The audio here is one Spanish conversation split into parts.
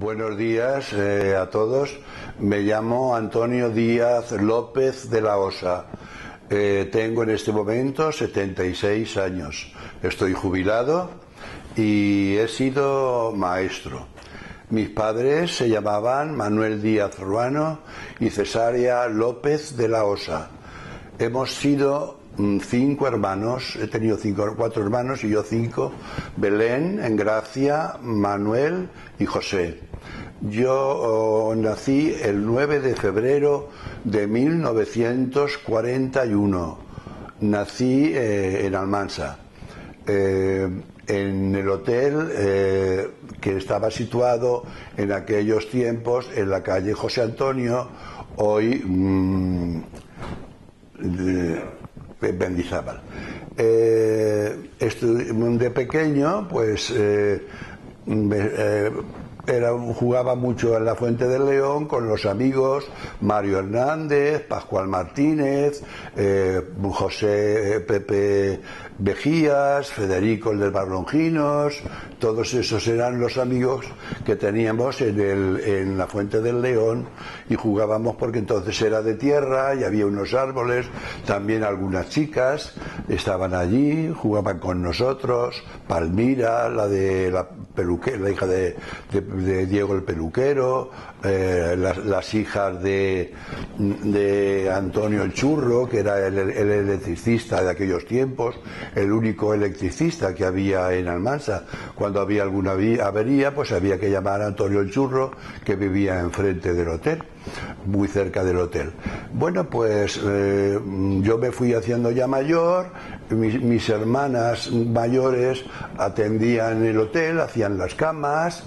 Buenos días a todos. Me llamo Antonio Díaz López de la Osa. Tengo en este momento 76 años. Estoy jubilado y he sido maestro. Mis padres se llamaban Manuel Díaz Ruano y Cesárea López de la Osa. Hemos sido 5 hermanos, he tenido 4 hermanos y yo 5, Belén, Engracia, Manuel y José. Yo nací el 9 de febrero de 1941. Nací en Almansa, en el hotel que estaba situado en aquellos tiempos en la calle José Antonio, hoy Mendizábal. De pequeño, pues jugaba mucho en la Fuente del León con los amigos Mario Hernández, Pascual Martínez, José Pepe Vejías, Federico el del Barlonginos. Todos esos eran los amigos que teníamos en la Fuente del León, y jugábamos porque entonces era de tierra y había unos árboles. También algunas chicas estaban allí, jugaban con nosotros. Palmira, la hija de Diego el peluquero, las hijas de Antonio el Churro, que era el electricista de aquellos tiempos, el único electricista que había en Almansa. Cuando había alguna avería, pues había que llamar a Antonio el Churro, que vivía enfrente del hotel, muy cerca del hotel. Bueno, pues yo me fui haciendo ya mayor. Mis hermanas mayores atendían el hotel, hacían las camas,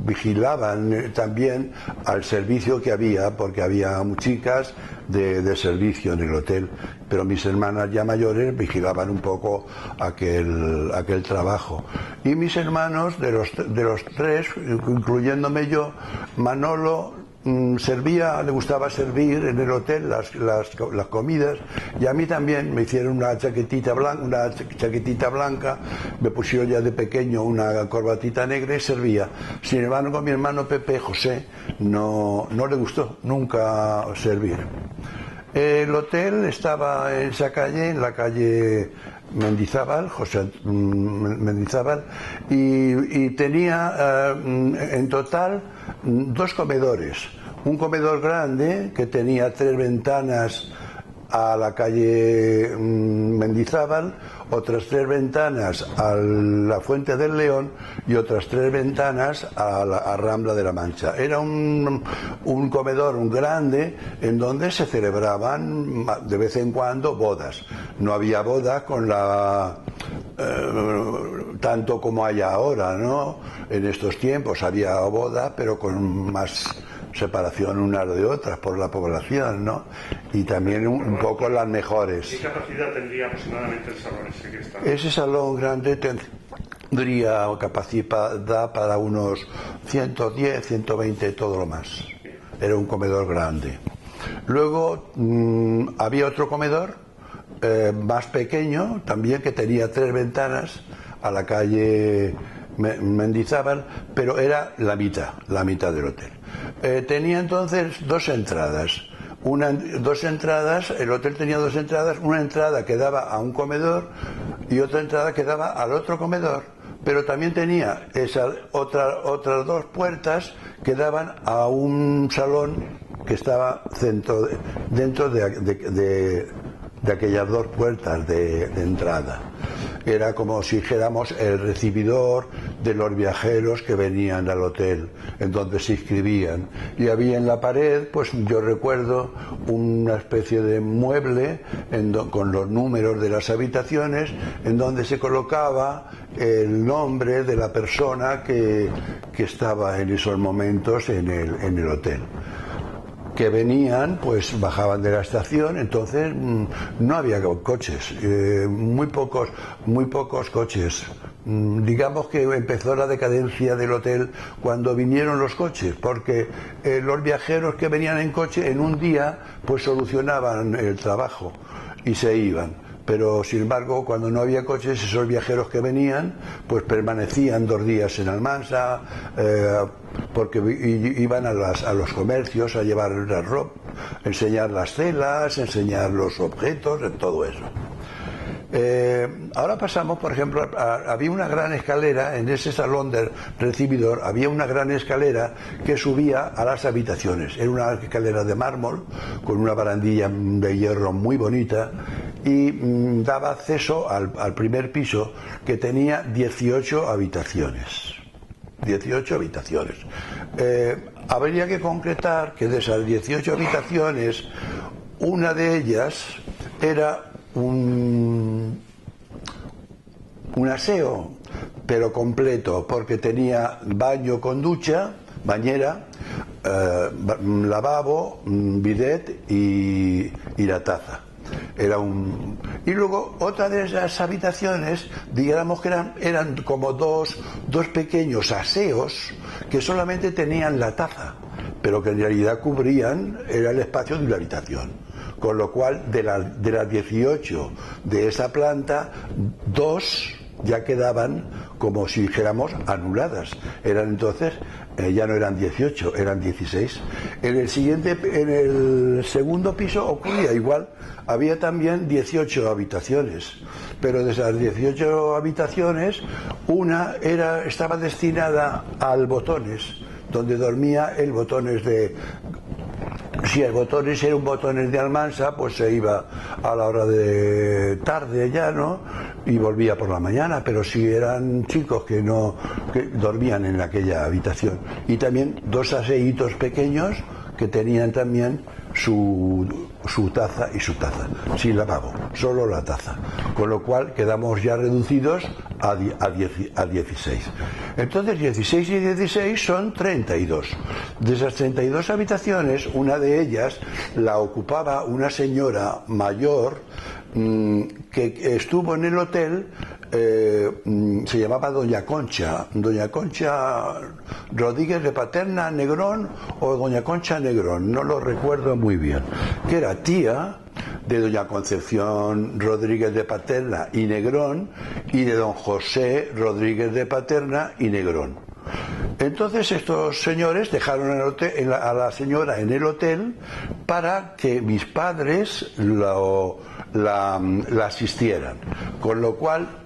vigilaban también al servicio que había, porque había chicas de servicio en el hotel, pero mis hermanas ya mayores vigilaban un poco aquel trabajo. Y mis hermanos, de los 3, incluyéndome yo, Manolo le gustaba servir en el hotel las comidas, y a mí también me hicieron una chaquetita blanca, me pusieron ya de pequeño una corbatita negra y servía. Sin embargo, mi hermano Pepe José no le gustó nunca servir. El hotel estaba en esa calle, en la calle Mendizábal, Mendizábal, y tenía en total 2 comedores. Un comedor grande que tenía 3 ventanas a la calle Mendizábal, otras 3 ventanas a la Fuente del León y otras 3 ventanas a Rambla de la Mancha. Era un comedor grande en donde se celebraban de vez en cuando bodas. No había bodas con tanto como hay ahora, ¿no? En estos tiempos había bodas, pero con más separación unas de otras por la población, ¿no? Y también un poco las mejores. ¿Qué capacidad tendría aproximadamente el salón ese que está? Ese salón grande tendría capacidad para unos 110, 120, todo lo más. Era un comedor grande. Luego había otro comedor más pequeño, también, que tenía 3 ventanas a la calle Mendizábal, pero era la mitad del hotel. Tenía entonces 2 entradas. El hotel tenía 2 entradas, una entrada que daba a un comedor y otra entrada que daba al otro comedor, pero también tenía otras 2 puertas que daban a un salón que estaba dentro de aquellas 2 puertas de entrada. Era como si dijéramos el recibidor de los viajeros que venían al hotel, en donde se inscribían. Y había en la pared, pues yo recuerdo, una especie de mueble con los números de las habitaciones, en donde se colocaba el nombre de la persona que estaba en esos momentos en el hotel. Que venían, pues bajaban de la estación. Entonces no había coches, muy pocos coches. Digamos que empezó la decadencia del hotel cuando vinieron los coches, porque los viajeros que venían en coche en un día pues solucionaban el trabajo y se iban. pero sin embargo cuando no había coches, esos viajeros que venían pues permanecían 2 días en Almansa, porque iban a los comercios a llevar la ropa, enseñar las telas, enseñar los objetos, todo eso. Ahora pasamos, por ejemplo, había una gran escalera en ese salón del recibidor, había una gran escalera que subía a las habitaciones. Era una escalera de mármol con una barandilla de hierro muy bonita y daba acceso al primer piso, que tenía 18 habitaciones. 18 habitaciones. Habría que concretar que de esas 18 habitaciones, una de ellas era un aseo, pero completo, porque tenía baño con ducha, bañera, lavabo, bidet y la taza. Y luego otra de esas habitaciones, digamos que eran como dos pequeños aseos que solamente tenían la taza, pero que en realidad cubrían, era el espacio de una habitación. Con lo cual, de las 18 de esa planta, 2 ya quedaban, como si dijéramos, anuladas. Eran entonces, ya no eran 18, eran 16. En el segundo piso ocurría igual, había también 18 habitaciones, pero de esas 18 habitaciones, una estaba destinada al Botones, donde dormía el Botones de... Si el Botones era un Botones de Almansa, pues se iba a la hora de tarde ya, ¿no? Y volvía por la mañana, pero si eran chicos que dormían en aquella habitación. Y también 2 aseitos pequeños que tenían también su taza y su taza, sin lavabo, solo la taza, con lo cual quedamos ya reducidos a 16. Entonces 16 y 16 son 32. De esas 32 habitaciones, una de ellas la ocupaba una señora mayor que estuvo en el hotel, se llamaba Doña Concha Rodríguez de Paterna Negrón, o Doña Concha Negrón, no lo recuerdo muy bien, que era tía de Doña Concepción Rodríguez de Paterna y Negrón y de Don José Rodríguez de Paterna y Negrón. Entonces estos señores dejaron a la señora en el hotel para que mis padres la asistieran, con lo cual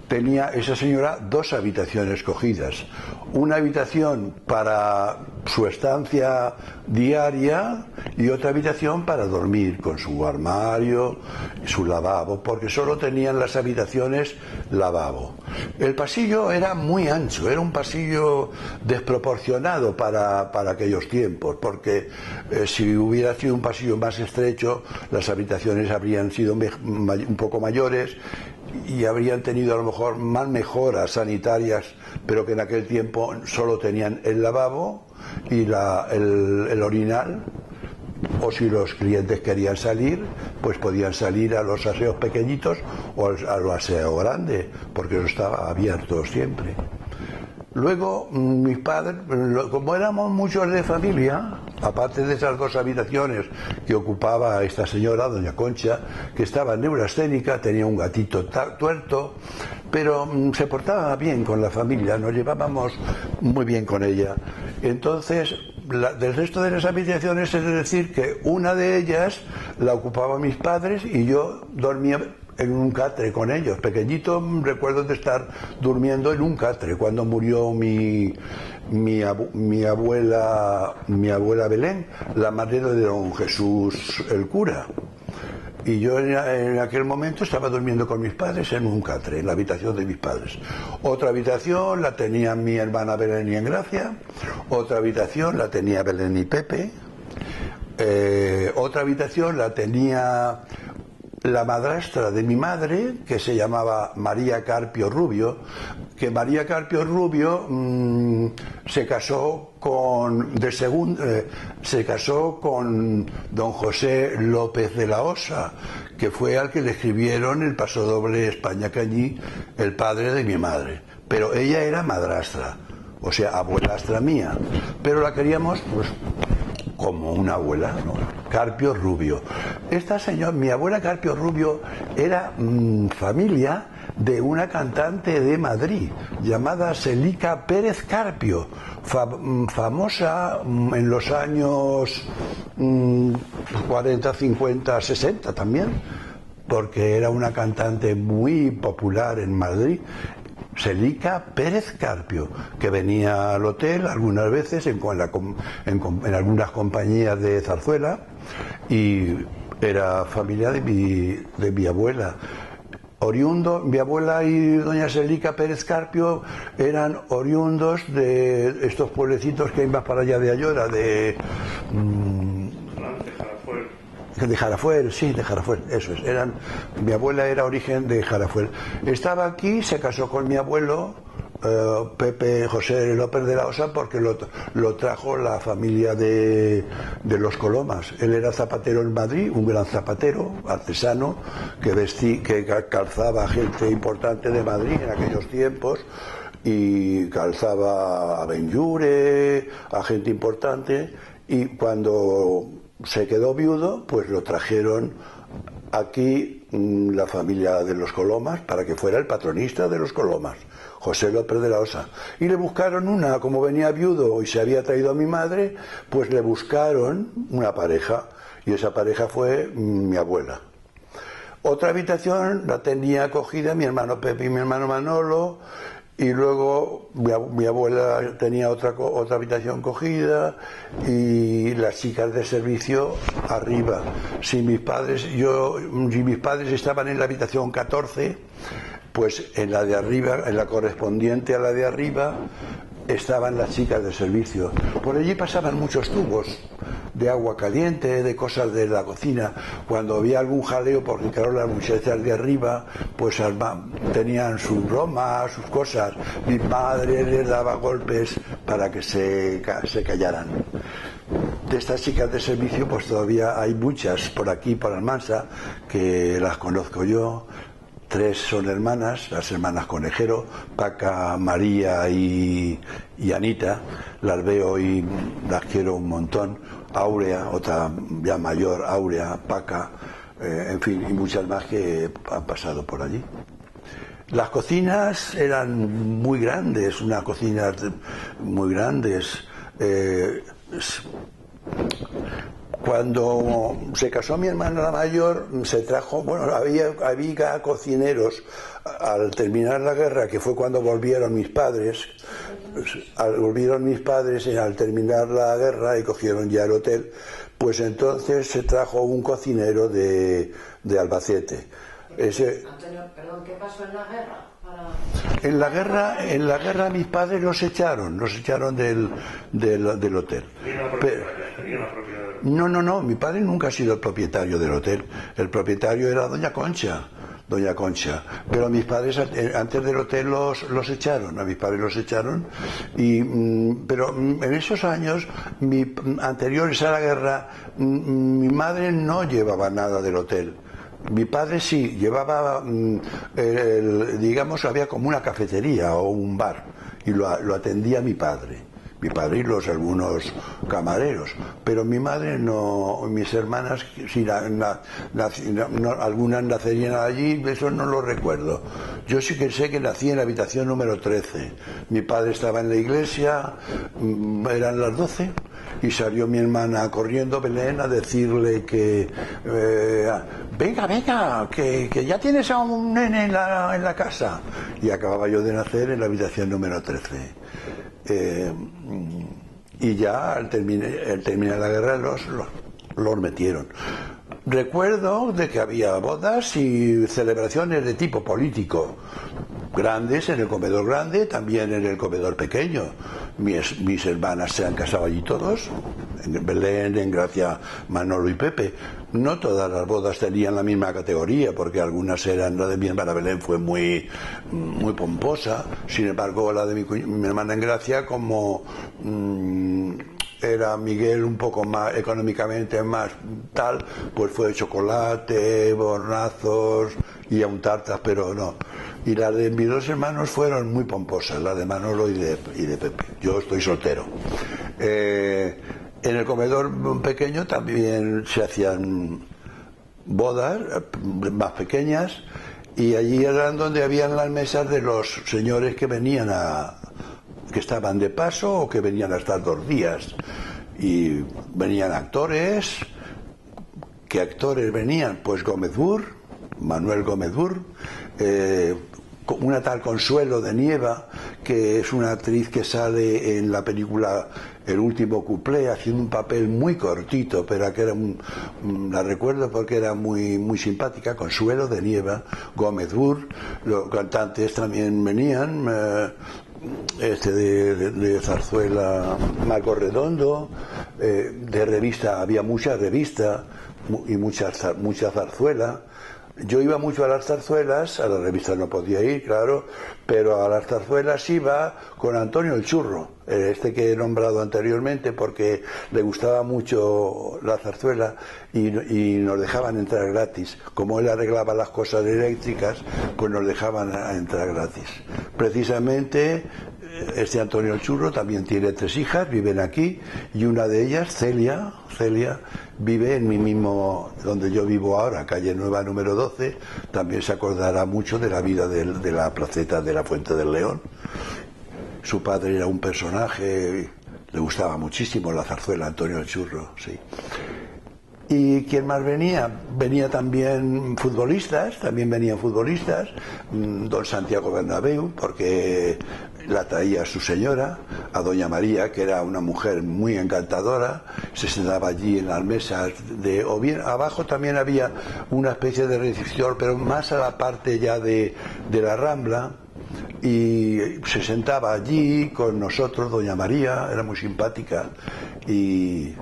tenía esa señora 2 habitaciones cogidas, una habitación para su estancia diaria y otra habitación para dormir, con su armario, su lavabo, porque solo tenían las habitaciones lavabo. El pasillo era muy ancho, era un pasillo desproporcionado para aquellos tiempos, porque si hubiera sido un pasillo más estrecho, las habitaciones habrían sido un poco mayores y habrían tenido a lo mejor más mejoras sanitarias, pero que en aquel tiempo solo tenían el lavabo y el orinal, o si los clientes querían salir, pues podían salir a los aseos pequeñitos o al aseo grande, porque eso estaba abierto siempre. Luego mis padres, como éramos muchos de familia, aparte de esas 2 habitaciones que ocupaba esta señora, Doña Concha, que estaba neurasténica, tenía un gatito tuerto, pero se portaba bien con la familia, nos llevábamos muy bien con ella. Entonces, del resto de las habitaciones, es decir, que una de ellas la ocupaban mis padres y yo dormía en un catre con ellos. Pequeñito recuerdo de estar durmiendo en un catre cuando murió mi abuela Belén, la madre de don Jesús el cura. Y yo en aquel momento estaba durmiendo con mis padres en un catre, en la habitación de mis padres. Otra habitación la tenía mi hermana Belén y Engracia, otra habitación la tenía Belén y Pepe, otra habitación la tenía la madrastra de mi madre, que se llamaba María Carpio Rubio, que María Carpio Rubio se casó con don José López de la Osa, que fue al que le escribieron el pasodoble España Cañí, el padre de mi madre. Pero ella era madrastra, o sea, abuelastra mía, pero la queríamos pues como una abuela, ¿no? Carpio Rubio. Mi abuela Carpio Rubio era familia de una cantante de Madrid llamada Selica Pérez Carpio, famosa en los años 40, 50, 60 también, porque era una cantante muy popular en Madrid. Selica Pérez Carpio, que venía al hotel algunas veces en algunas compañías de zarzuela, y era familia de mi abuela. Mi abuela y doña Selica Pérez Carpio eran oriundos de estos pueblecitos que hay más para allá de Ayora, de Jarafuel, sí, de Jarafuel, eso es. Mi abuela era origen de Jarafuel. Estaba aquí, se casó con mi abuelo, Pepe José López de la Osa, porque lo trajo la familia de los Colomas. Él era zapatero en Madrid, un gran zapatero, artesano, que calzaba a gente importante de Madrid en aquellos tiempos, y calzaba a Benlliure, a gente importante, y cuando se quedó viudo, pues lo trajeron aquí la familia de los Colomas para que fuera el patronista de los Colomas, José López de la Osa. Y le buscaron como venía viudo y se había traído a mi madre, pues le buscaron una pareja, y esa pareja fue mi abuela. Otra habitación la tenía acogida mi hermano Pepe y mi hermano Manolo, y luego mi abuela tenía otra habitación cogida, y las chicas de servicio arriba. Si mis padres estaban en la habitación 14, pues en la de arriba, en la correspondiente a la de arriba, estaban las chicas de servicio. Por allí pasaban muchos tubos de agua caliente, de cosas de la cocina. Cuando había algún jaleo, porque claro, las muchachas de arriba pues tenían sus bromas, sus cosas. Mi madre les daba golpes para que se callaran. De estas chicas de servicio, pues todavía hay muchas por aquí, por Almansa, que las conozco yo. 3 son hermanas, las hermanas Conejero, Paca, María y Anita. Las veo y las quiero un montón. Áurea, otra ya mayor, Áurea, Paca, en fin, y muchas más que han pasado por allí. Las cocinas eran muy grandes, unas cocinas muy grandes. Cuando se casó mi hermana la mayor, se trajo, había cocineros. Al terminar la guerra, que fue cuando volvieron mis padres, al terminar la guerra y cogieron ya el hotel, pues entonces se trajo un cocinero de Albacete. Antonio, perdón, ¿qué pasó en la guerra? En la guerra mis padres los echaron del hotel. No, mi padre nunca ha sido el propietario del hotel. El propietario era doña Concha, pero mis padres antes del hotel los echaron, pero en esos años anteriores a la guerra, mi madre no llevaba nada del hotel. Mi padre sí, llevaba, digamos, había como una cafetería o un bar, y lo atendía mi padre y algunos camareros, pero mi madre no. Mis hermanas, sí, algunas nacerían allí, eso no lo recuerdo. Yo sí que sé que nací en la habitación número 13. Mi padre estaba en la iglesia, eran las 12, y salió mi hermana corriendo, Belén, a decirle que venga, que ya tienes a un nene en la casa. Y acababa yo de nacer en la habitación número 13. Y ya al terminar la guerra los metieron. Recuerdo de que había bodas y celebraciones de tipo político grandes en el comedor grande, también en el comedor pequeño. Mis hermanas se han casado allí todos, en Belén, en Gracia, Manolo y Pepe. No todas las bodas tenían la misma categoría, porque algunas eran, la de mi hermana Belén fue muy pomposa. Sin embargo, la de mi hermana en Gracia, como era Miguel un poco más económicamente más tal, pues fue chocolate, borrazos y aún tartas, pero no. Y las de mis 2 hermanos fueron muy pomposas, las de Manolo y de Pepe. Yo estoy soltero. En el comedor pequeño también se hacían bodas más pequeñas, y allí eran donde habían las mesas de los señores que venían que estaban de paso o que venían a estar 2 días. Y venían actores. ¿Qué actores venían? Pues Gómez Burr, Manuel Gómez Burr, una tal Consuelo de Nieva, que es una actriz que sale en la película El último cuplé, haciendo un papel muy cortito, pero que era la recuerdo porque era muy simpática. Consuelo de Nieva, Gómez Burr, los cantantes también venían, de zarzuela Marco Redondo, de revista, había mucha revista y mucha zarzuela. Yo iba mucho a las zarzuelas, a las revistas no podía ir, claro, pero a las zarzuelas iba con Antonio el Churro, que he nombrado anteriormente, porque le gustaba mucho la zarzuela y nos dejaban entrar gratis. Como él arreglaba las cosas eléctricas, pues nos dejaban entrar gratis. Precisamente Antonio el Churro también tiene 3 hijas, viven aquí, y una de ellas, Celia, vive en mi mismo, donde yo vivo ahora, calle Nueva número 12. También se acordará mucho de la vida de la placeta de la Fuente del León. Su padre era un personaje, le gustaba muchísimo la zarzuela, Antonio el Churro, sí. ¿Y quién más venía? Venía también también venían futbolistas, don Santiago Bernabéu, porque la traía su señora, a doña María, que era una mujer muy encantadora, se sentaba allí en las mesas, o bien abajo también había una especie de recepción, pero más a la parte ya de la Rambla, y se sentaba allí con nosotros, doña María, era muy simpática, y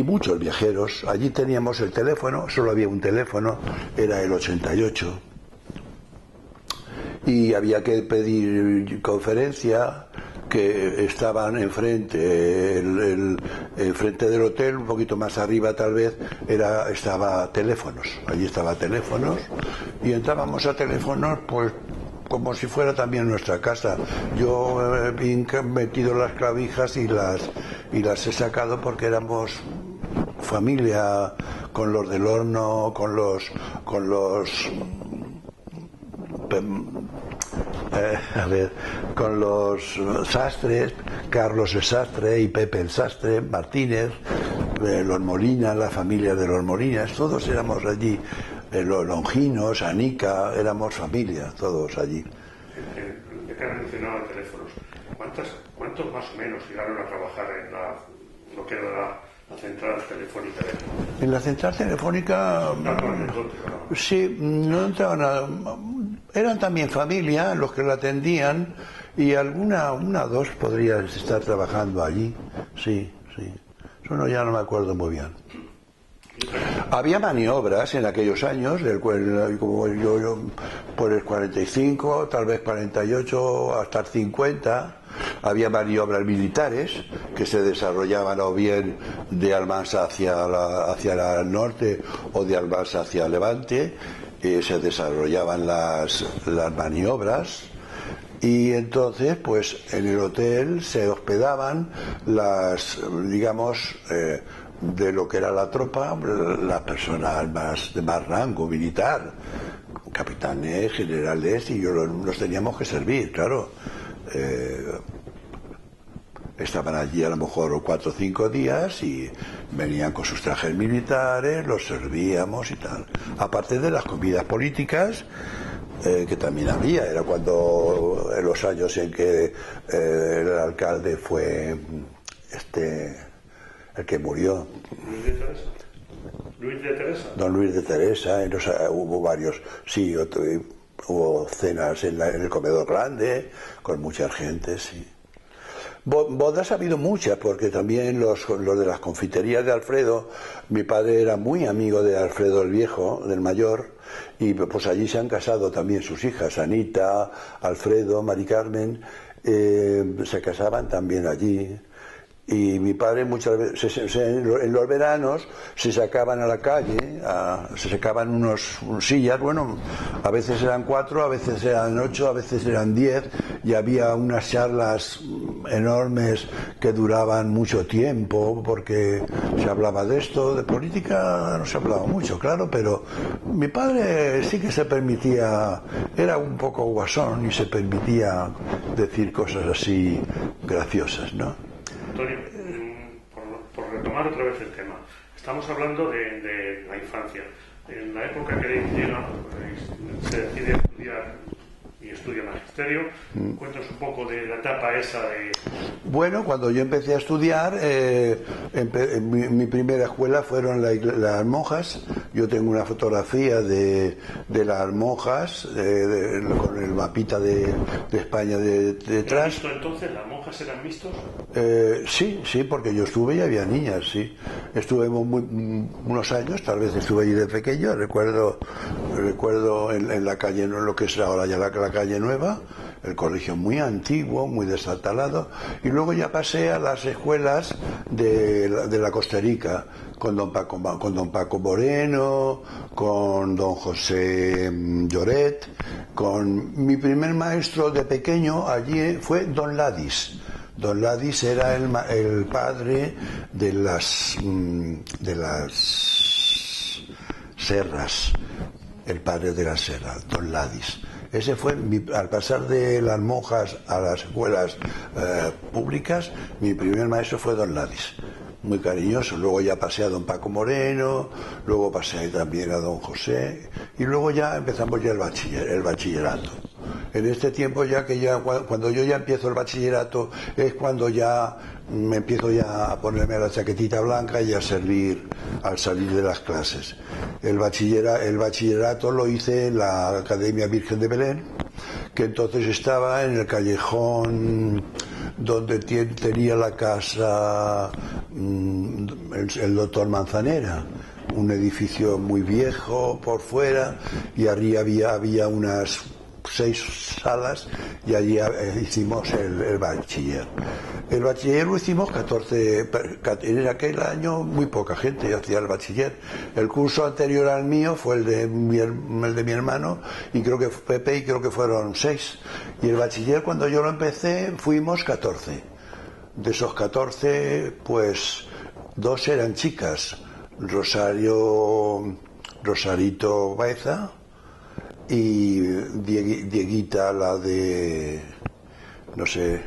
muchos viajeros. Allí teníamos el teléfono, solo había un teléfono, era el 88, y había que pedir conferencia, que estaban enfrente del hotel, un poquito más arriba tal vez, estaba teléfonos, allí estaba teléfonos, y entrábamos a teléfonos pues como si fuera también nuestra casa. Yo he metido las clavijas y las he sacado porque éramos familia, con los del horno, con los sastres, Carlos el Sastre y Pepe el Sastre, Martínez, los Molina, la familia de los Molinas, todos éramos allí, los Longinos, Anica, éramos familia, todos allí. Ya que han mencionado teléfonos, ¿cuántos más o menos llegaron a trabajar en lo que era la central telefónica? En la central telefónica, sí, no entraban eran también familia los que la atendían, y una o dos podrían estar trabajando allí, sí. Eso no, ya no me acuerdo muy bien. Había maniobras en aquellos años, como yo por el 45, tal vez 48, hasta el 50, había maniobras militares que se desarrollaban o bien de Almansa hacia el norte o de Almansa hacia Levante, se desarrollaban las maniobras. Y entonces, pues en el hotel se hospedaban digamos, de lo que era la tropa, las personas de más rango militar, capitanes, generales, y nos teníamos que servir, claro. Estaban allí a lo mejor 4 o 5 días y venían con sus trajes militares, los servíamos y tal. Aparte de las comidas políticas, que también había, era cuando en los años en que el alcalde fue el que murió. ¿Luis de Teresa? Don Luis de Teresa, hubo varios, sí, hubo cenas en el comedor grande, con mucha gente, sí. Bodas ha habido muchas, porque también los de las confiterías de Alfredo, mi padre era muy amigo de Alfredo el Viejo, del mayor, y pues allí se han casado también sus hijas, Anita, Alfredo, Mari Carmen, se casaban también allí. Y mi padre muchas veces, en los veranos, se sacaban a la calle, se sacaban unos sillas, bueno, a veces eran 4, a veces eran 8, a veces eran 10, y había unas charlas enormes que duraban mucho tiempo, porque se hablaba de esto, de política no se hablaba mucho, claro, pero mi padre sí que se permitía, era un poco guasón y se permitía decir cosas así graciosas, ¿no? Antonio, por retomar otra vez el tema, estamos hablando de la infancia. En la época que llega, se decide estudiar y estudia magisterio. Cuéntanos un poco de la etapa esa de... Bueno, cuando yo empecé a estudiar, mi primera escuela fueron las monjas. Yo tengo una fotografía de las monjas con el mapita de España detrás. ¿Visto entonces? ¿Las monjas eran mixtos? Sí, porque yo estuve y había niñas, sí. Estuve unos años, tal vez estuve allí de pequeño. Recuerdo en la calle, lo que es ahora ya la calle Nueva, el colegio muy antiguo, muy destartalado, y luego ya pasé a las escuelas de la Costa Rica, con don Paco Moreno, con don José Lloret, con mi primer maestro de pequeño allí fue don Ladis. Don Ladis era el padre de las serras, el padre de las serras, don Ladis. Ese fue, al pasar de las monjas a las escuelas públicas, mi primer maestro fue don Ladis, muy cariñoso. Luego ya pasé a don Paco Moreno, luego pasé también a don José, y luego ya empezamos ya el bachillerato. En este tiempo cuando yo ya empiezo el bachillerato, es cuando ya me empiezo ya a ponerme la chaquetita blanca y a servir al salir de las clases. El bachillerato lo hice en la Academia Virgen de Belén, que entonces estaba en el callejón donde tenía la casa el doctor Manzanera, un edificio muy viejo por fuera, y arriba había unas 6 salas, y allí hicimos el bachiller. El bachiller lo hicimos 14, en aquel año muy poca gente hacía el bachiller. El curso anterior al mío fue el de mi hermano, y creo que Pepe, y creo que fueron 6. Y el bachiller, cuando yo lo empecé, fuimos 14. De esos 14, pues 2 eran chicas, Rosarito Baeza, y Dieguita, la de, no sé,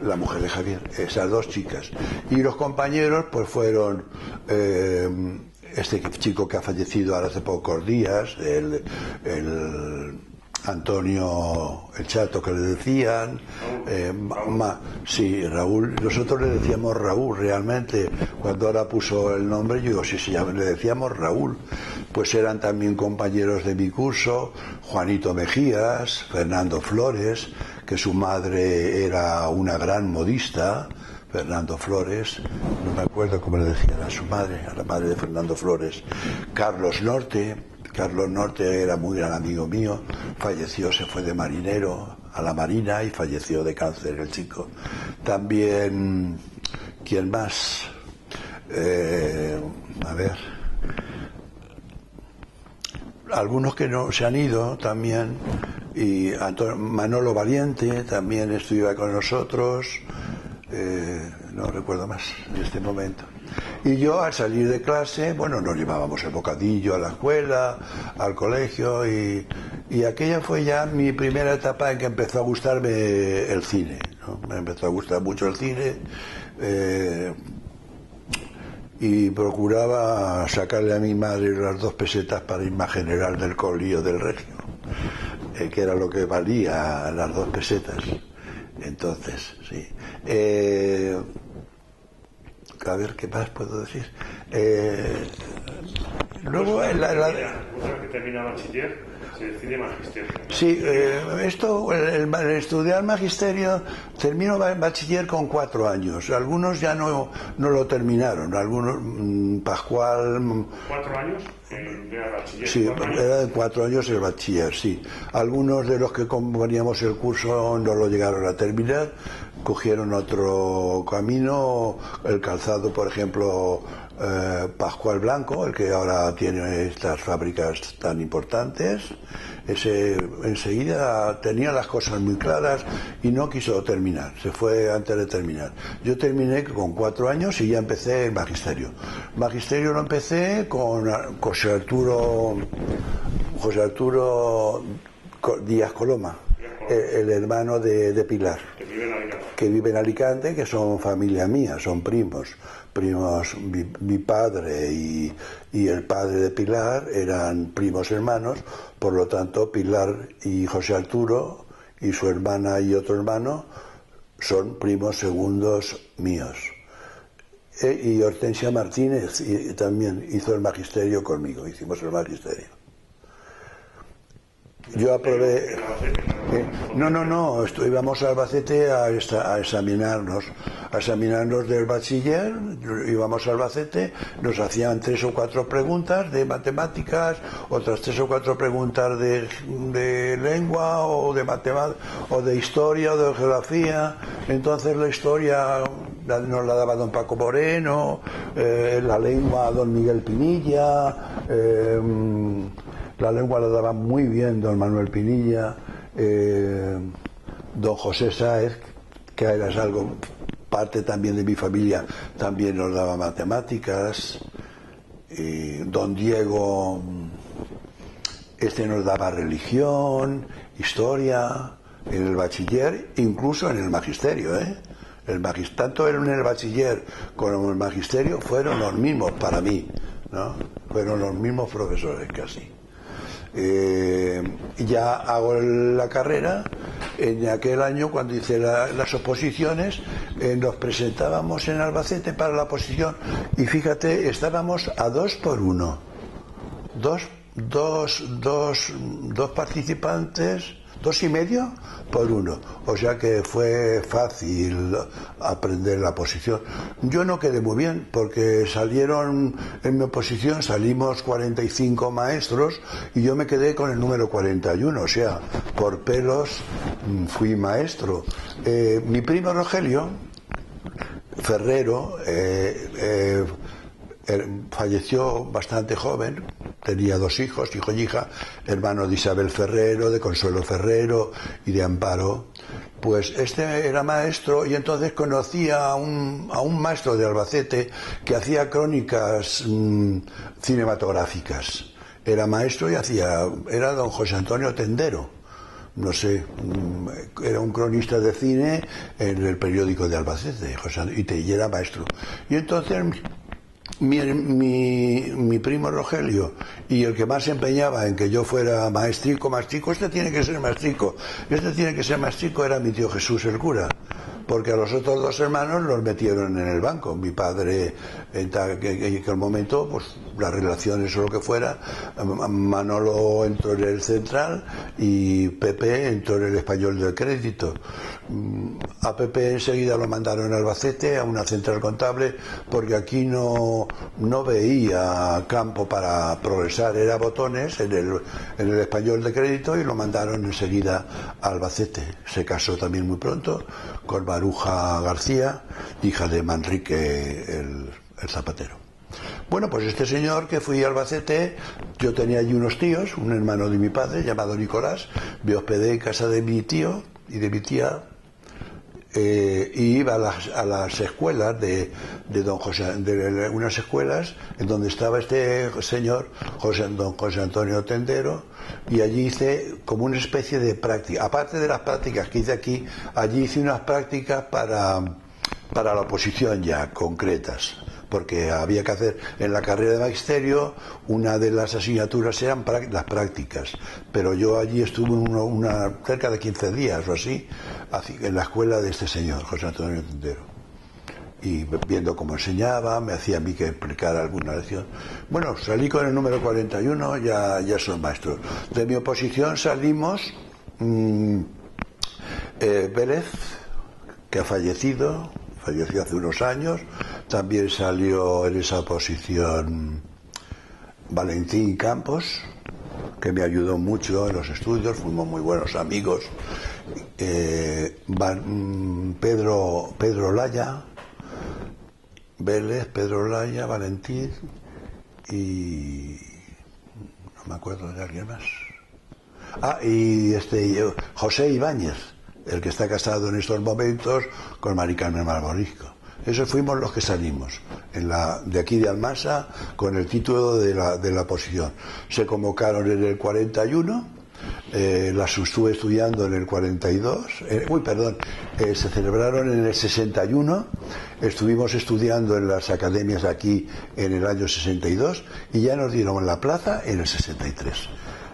la mujer de Javier, esas 2 chicas. Y los compañeros pues fueron este chico que ha fallecido ahora hace pocos días, el Antonio el Chato, que le decían, sí, Raúl. Nosotros le decíamos Raúl realmente, cuando ahora puso el nombre, yo digo, sí, le decíamos Raúl. Pues eran también compañeros de mi curso, Juanito Mejías, Fernando Flores, que su madre era una gran modista, Fernando Flores, no me acuerdo cómo le decían a su madre, a la madre de Fernando Flores. Carlos Norte era muy gran amigo mío, falleció, se fue de marinero a la marina y falleció de cáncer el chico. También, ¿quién más? A ver, algunos que no se han ido también, y Manolo Valiente también estudiaba con nosotros, no recuerdo más en este momento. Y yo, al salir de clase, bueno, nos llevábamos el bocadillo a la escuela, al colegio, y aquella fue ya mi primera etapa en que empezó a gustarme el cine, ¿no? Me empezó a gustar mucho el cine, y procuraba sacarle a mi madre las 2 pesetas para irme a General del Colío del Regio, que era lo que valía las 2 pesetas. Entonces, sí. A ver, ¿qué más puedo decir? Luego, una vez que termina bachiller, Se decide magisterio. Sí, el estudiar magisterio, terminó bachiller con 4 años. Algunos ya no lo terminaron. Algunos, Pascual... 4 años era bachiller. Sí, 4 años. era de 4 años el bachiller, sí. Algunos de los que componíamos el curso no lo llegaron a terminar, cogieron otro camino. El calzado, por ejemplo, Pascual Blanco, el que ahora tiene estas fábricas tan importantes, ese enseguida tenía las cosas muy claras y no quiso terminar, se fue antes de terminar. Yo terminé con 4 años y ya empecé el magisterio. Magisterio lo empecé con José Arturo Díaz Coloma, el hermano de Pilar, que vive en Alicante, que son familia mía, son primos, mi padre y el padre de Pilar eran primos hermanos, por lo tanto Pilar y José Arturo y su hermana y otro hermano son primos segundos míos. Y Hortensia Martínez también hizo el magisterio conmigo, hicimos el magisterio. Yo aprobé... No, íbamos a Albacete a examinarnos del bachiller, íbamos a Albacete, nos hacían 3 o 4 preguntas de matemáticas, otras 3 o 4 preguntas de lengua o de matemáticas, o de historia o de geografía. Entonces la historia nos la daba don Paco Moreno, la lengua don Miguel Pinilla, la lengua la daba muy bien don Manuel Pinilla, don José Sáez, que era algo, parte también de mi familia, también nos daba matemáticas, don Diego, nos daba religión, historia, en el bachiller, incluso en el magisterio, tanto en el bachiller como en el magisterio fueron los mismos para mí, ¿no? Fueron los mismos profesores casi. Ya hago la carrera. En aquel año, cuando hice las oposiciones, nos presentábamos en Albacete para la oposición y fíjate, estábamos a 2 por 1, dos participantes, 2 y medio por 1, o sea que fue fácil aprender la oposición. Yo no quedé muy bien porque salieron en mi oposición, salimos 45 maestros y yo me quedé con el número 41, o sea, por pelos fui maestro. Mi primo Rogelio Ferrero falleció bastante joven, tenía 2 hijos, hijo y hija, hermano de Isabel Ferrero, de Consuelo Ferrero y de Amparo. Pues era maestro y entonces conocía a un maestro de Albacete que hacía crónicas cinematográficas. Era maestro y era don José Antonio Tendero. No sé, era un cronista de cine en el periódico de Albacete, y era maestro. Y entonces mi primo Rogelio y el que más se empeñaba en que yo fuera maestrico, tiene que ser maestrico, era mi tío Jesús el cura, porque a los otros 2 hermanos los metieron en el banco. Mi padre, en aquel momento, pues las relaciones o lo que fuera, Manolo entró en el Central y Pepe entró en el Español del Crédito. A Pepe enseguida lo mandaron a Albacete, a una central contable, porque aquí no veía campo para progresar, era botones en el Español de Crédito, y lo mandaron enseguida a Albacete. Se casó también muy pronto con Maruja García, hija de Manrique el zapatero. Bueno, pues este señor que fui a Albacete, yo tenía allí unos tíos, un hermano de mi padre llamado Nicolás, me hospedé en casa de mi tío y de mi tía, y iba a las escuelas de don José, de unas escuelas en donde estaba este señor, don José Antonio Tendero, y allí hice como una especie de práctica. Aparte de las prácticas que hice aquí, allí hice unas prácticas para la oposición ya concretas, porque había que hacer en la carrera de magisterio, una de las asignaturas eran las prácticas, pero yo allí estuve cerca de 15 días o así en la escuela de este señor, José Antonio Tendero. y viendo cómo enseñaba, me hacía a mí que explicara alguna lección. Bueno, salí con el número 41, ya soy maestro. De mi oposición salimos Vélez, que falleció hace unos años. También salió en esa oposición Valentín Campos, que me ayudó mucho en los estudios, fuimos muy buenos amigos. Pedro Laya, Vélez, Pedro Laya, Valentín y no me acuerdo de alguien más. Y José Ibáñez, el que está casado en estos momentos con Mari Carmen Malvorisco. Esos fuimos los que salimos de aquí de Almansa con el título de la oposición. Se convocaron en el 41. Las estuve estudiando en el 42, se celebraron en el 61, estuvimos estudiando en las academias aquí en el año 62 y ya nos dieron la plaza en el 63.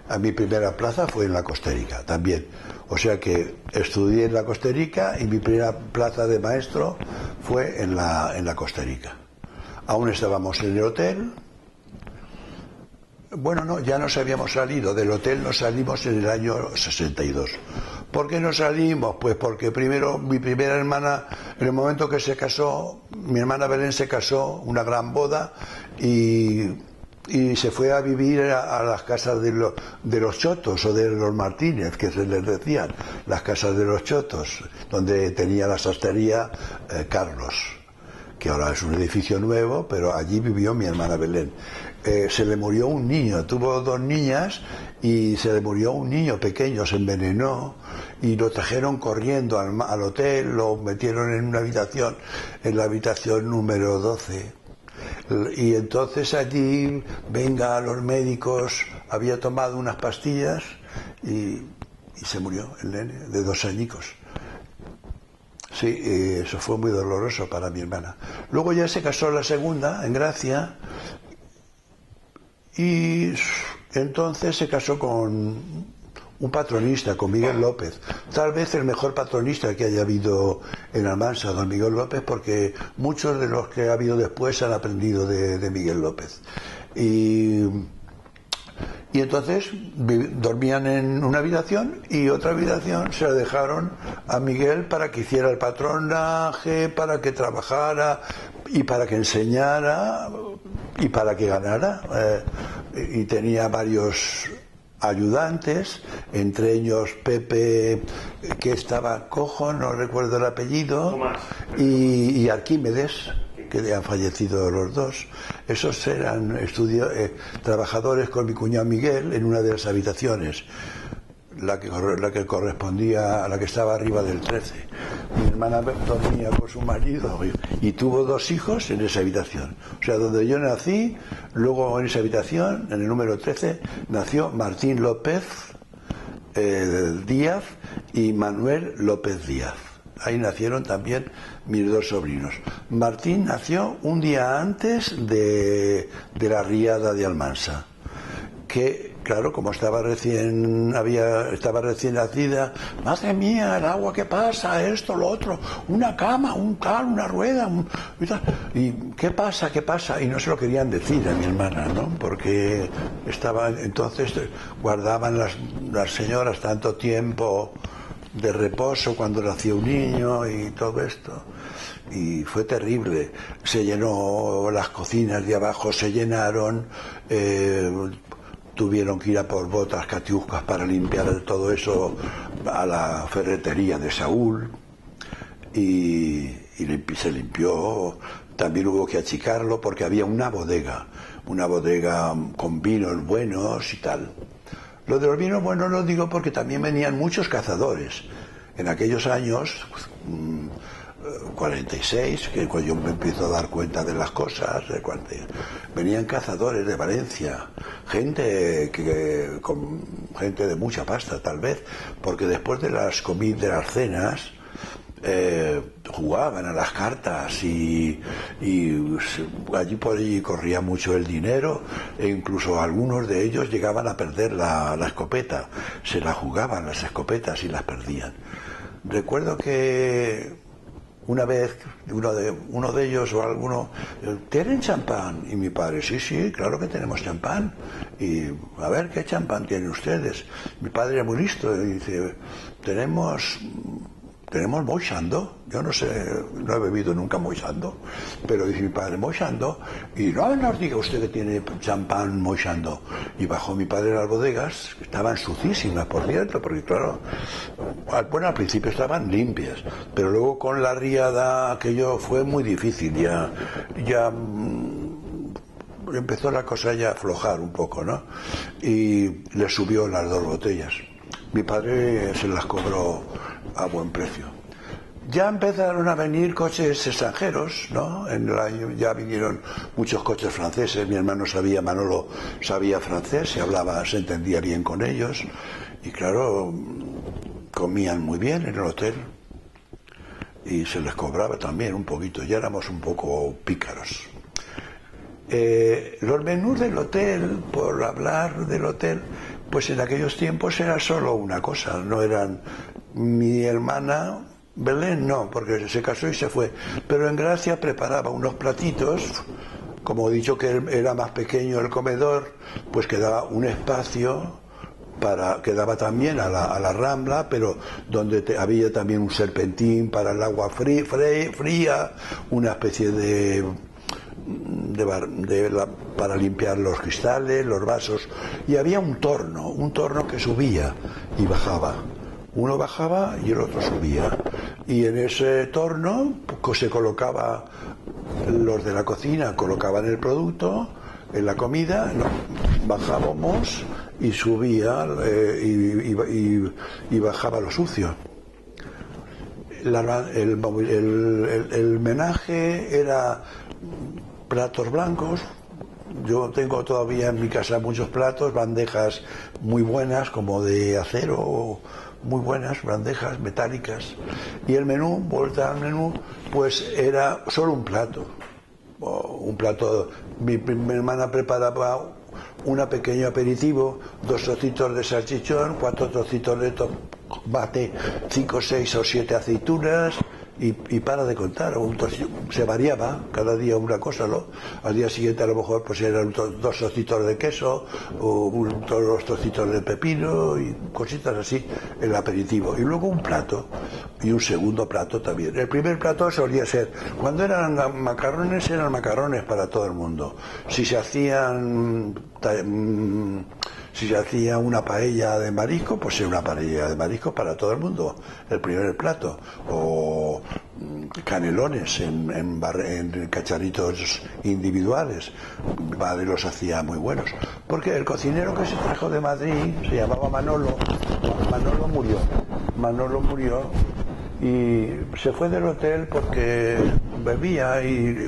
A mi primera plaza fue en la Costérica también, o sea que estudié en la Costérica y mi primera plaza de maestro fue en la Costérica. Aún estábamos en el hotel. Bueno, no, ya nos habíamos salido del hotel, nos salimos en el año 62. ¿Por qué nos salimos? Pues porque primero mi primera hermana, en el momento que se casó, mi hermana Belén se casó, una gran boda, y se fue a vivir a las casas de los chotos o de los Martínez, que se les decían, las casas de los chotos, donde tenía la sastrería Carlos, que ahora es un edificio nuevo, pero allí vivió mi hermana Belén. Se le murió un niño, tuvo 2 niñas y se le murió un niño pequeño, se envenenó y lo trajeron corriendo al hotel, lo metieron en una habitación, en la habitación número 12. Y entonces allí, venga, los médicos, había tomado unas pastillas y se murió el nene de 2 añicos. Sí, eso fue muy doloroso para mi hermana. Luego ya se casó la segunda, en Gracia, y entonces se casó con un patronista, con Miguel López. Tal vez el mejor patronista que haya habido en Almansa, don Miguel López, porque muchos de los que ha habido después han aprendido de Miguel López. Y entonces dormían en una habitación y otra habitación se la dejaron a Miguel para que hiciera el patronaje, para que trabajara y para que enseñara y para que ganara. Y tenía varios ayudantes, entre ellos Pepe, que estaba cojo, no recuerdo el apellido, y Arquímedes, que han fallecido los dos. Esos eran trabajadores con mi cuñado Miguel en una de las habitaciones, la que correspondía a la que estaba arriba del 13. Mi hermana dormía con su marido y tuvo 2 hijos en esa habitación. O sea, donde yo nací, luego en esa habitación, en el número 13, nació Martín López Díaz y Manuel López Díaz. Ahí nacieron también mis 2 sobrinos. Martín nació un día antes de la riada de Almansa, que claro, como estaba recién nacida, madre mía, el agua que pasa, esto, lo otro, una cama, un tal, una rueda, y ¿qué pasa? Y no se lo querían decir a mi hermana, ¿no? Porque entonces guardaban las señoras tanto tiempo de reposo cuando nació un niño y todo esto. Y fue terrible. Se llenó, las cocinas de abajo se llenaron, tuvieron que ir a por botas catiuscas para limpiar todo eso a la ferretería de Saúl y se limpió. También hubo que achicarlo porque había una bodega con vinos buenos y tal. Lo de los vinos buenos lo digo porque también venían muchos cazadores. En aquellos años, 46, que cuando yo me empiezo a dar cuenta de las cosas, venían cazadores de Valencia, gente de mucha pasta tal vez, porque después de las comidas, de las cenas, jugaban a las cartas y allí por allí corría mucho el dinero e incluso algunos de ellos llegaban a perder la escopeta, se la jugaban las escopetas y las perdían. Recuerdo que una vez uno de ellos o alguno, ¿tienen champán? Y mi padre, sí, claro que tenemos champán. Y a ver, ¿qué champán tienen ustedes? Mi padre era muy listo y dice, tenemos Moixando. Yo no sé, no he bebido nunca Moixando, pero dice mi padre, Moixando, y no nos diga usted que tiene champán Moixando. Y bajó mi padre a las bodegas, que estaban sucísimas, por cierto, porque claro, bueno, al principio estaban limpias, pero luego con la riada aquello fue muy difícil, ya empezó la cosa ya a aflojar un poco, ¿no? Y le subió las 2 botellas. Mi padre se las cobró a buen precio. Ya empezaron a venir coches extranjeros, ¿no? En el año ya vinieron muchos coches franceses. Mi hermano Manolo sabía francés, se entendía bien con ellos. Y claro, comían muy bien en el hotel. Y se les cobraba también un poquito. Ya éramos un poco pícaros. Los menús del hotel, por hablar del hotel, pues en aquellos tiempos era solo una cosa, no eran. Mi hermana Belén no, porque se casó y se fue, pero en Gracia preparaba unos platitos, como he dicho que era más pequeño el comedor, pues quedaba un espacio quedaba también a la Rambla, pero donde había también un serpentín para el agua fría, una especie para limpiar los cristales, los vasos, y había un torno que subía y bajaba. Uno bajaba y el otro subía, y en ese torno se colocaba, los de la cocina colocaban el producto en la comida, bajábamos y subía y bajaba lo sucio. El menaje era platos blancos. Yo tengo todavía en mi casa muchos platos, bandejas muy buenas, como de acero, muy buenas, bandejas metálicas. Y el menú, vuelta al menú, pues era solo un plato. Mi hermana preparaba un pequeño aperitivo, 2 trocitos de salchichón, 4 trocitos de tomate, 5, 6 o 7 aceitunas, y para de contar, se variaba cada día una cosa, ¿no? Al día siguiente a lo mejor pues eran 2 trocitos de queso, o 2 trocitos de pepino y cositas así, el aperitivo. Y luego un plato y un segundo plato también. El primer plato solía ser, cuando eran macarrones para todo el mundo. Si se hacía una paella de marisco, pues era una paella de marisco para todo el mundo, el primer plato. O canelones en cacharitos individuales. Mi padre los hacía muy buenos. Porque el cocinero que se trajo de Madrid se llamaba Manolo. Manolo murió y se fue del hotel porque bebía y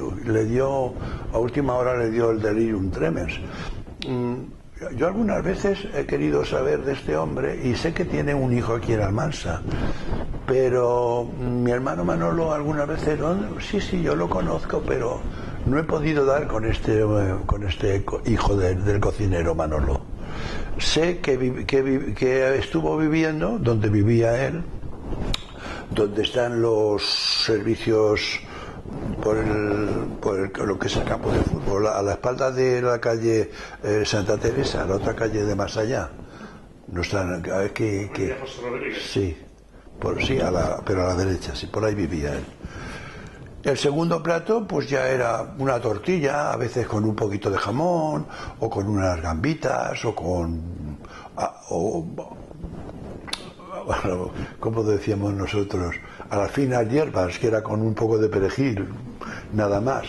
a última hora le dio el delirium tremens. Yo algunas veces he querido saber de este hombre y sé que tiene un hijo aquí en Almansa, pero mi hermano Manolo algunas veces, sí, yo lo conozco, pero no he podido dar con este hijo del cocinero Manolo. Sé que estuvo viviendo donde vivía él, donde están los servicios por lo que es el campo de fútbol, a la espalda de la calle Santa Teresa, la otra calle de más allá. No están, sí, pero a la derecha, sí, por ahí vivía él. El segundo plato pues ya era una tortilla, a veces con un poquito de jamón, o con unas gambitas, o como decíamos nosotros, a las finas hierbas, que era con un poco de perejil, nada más.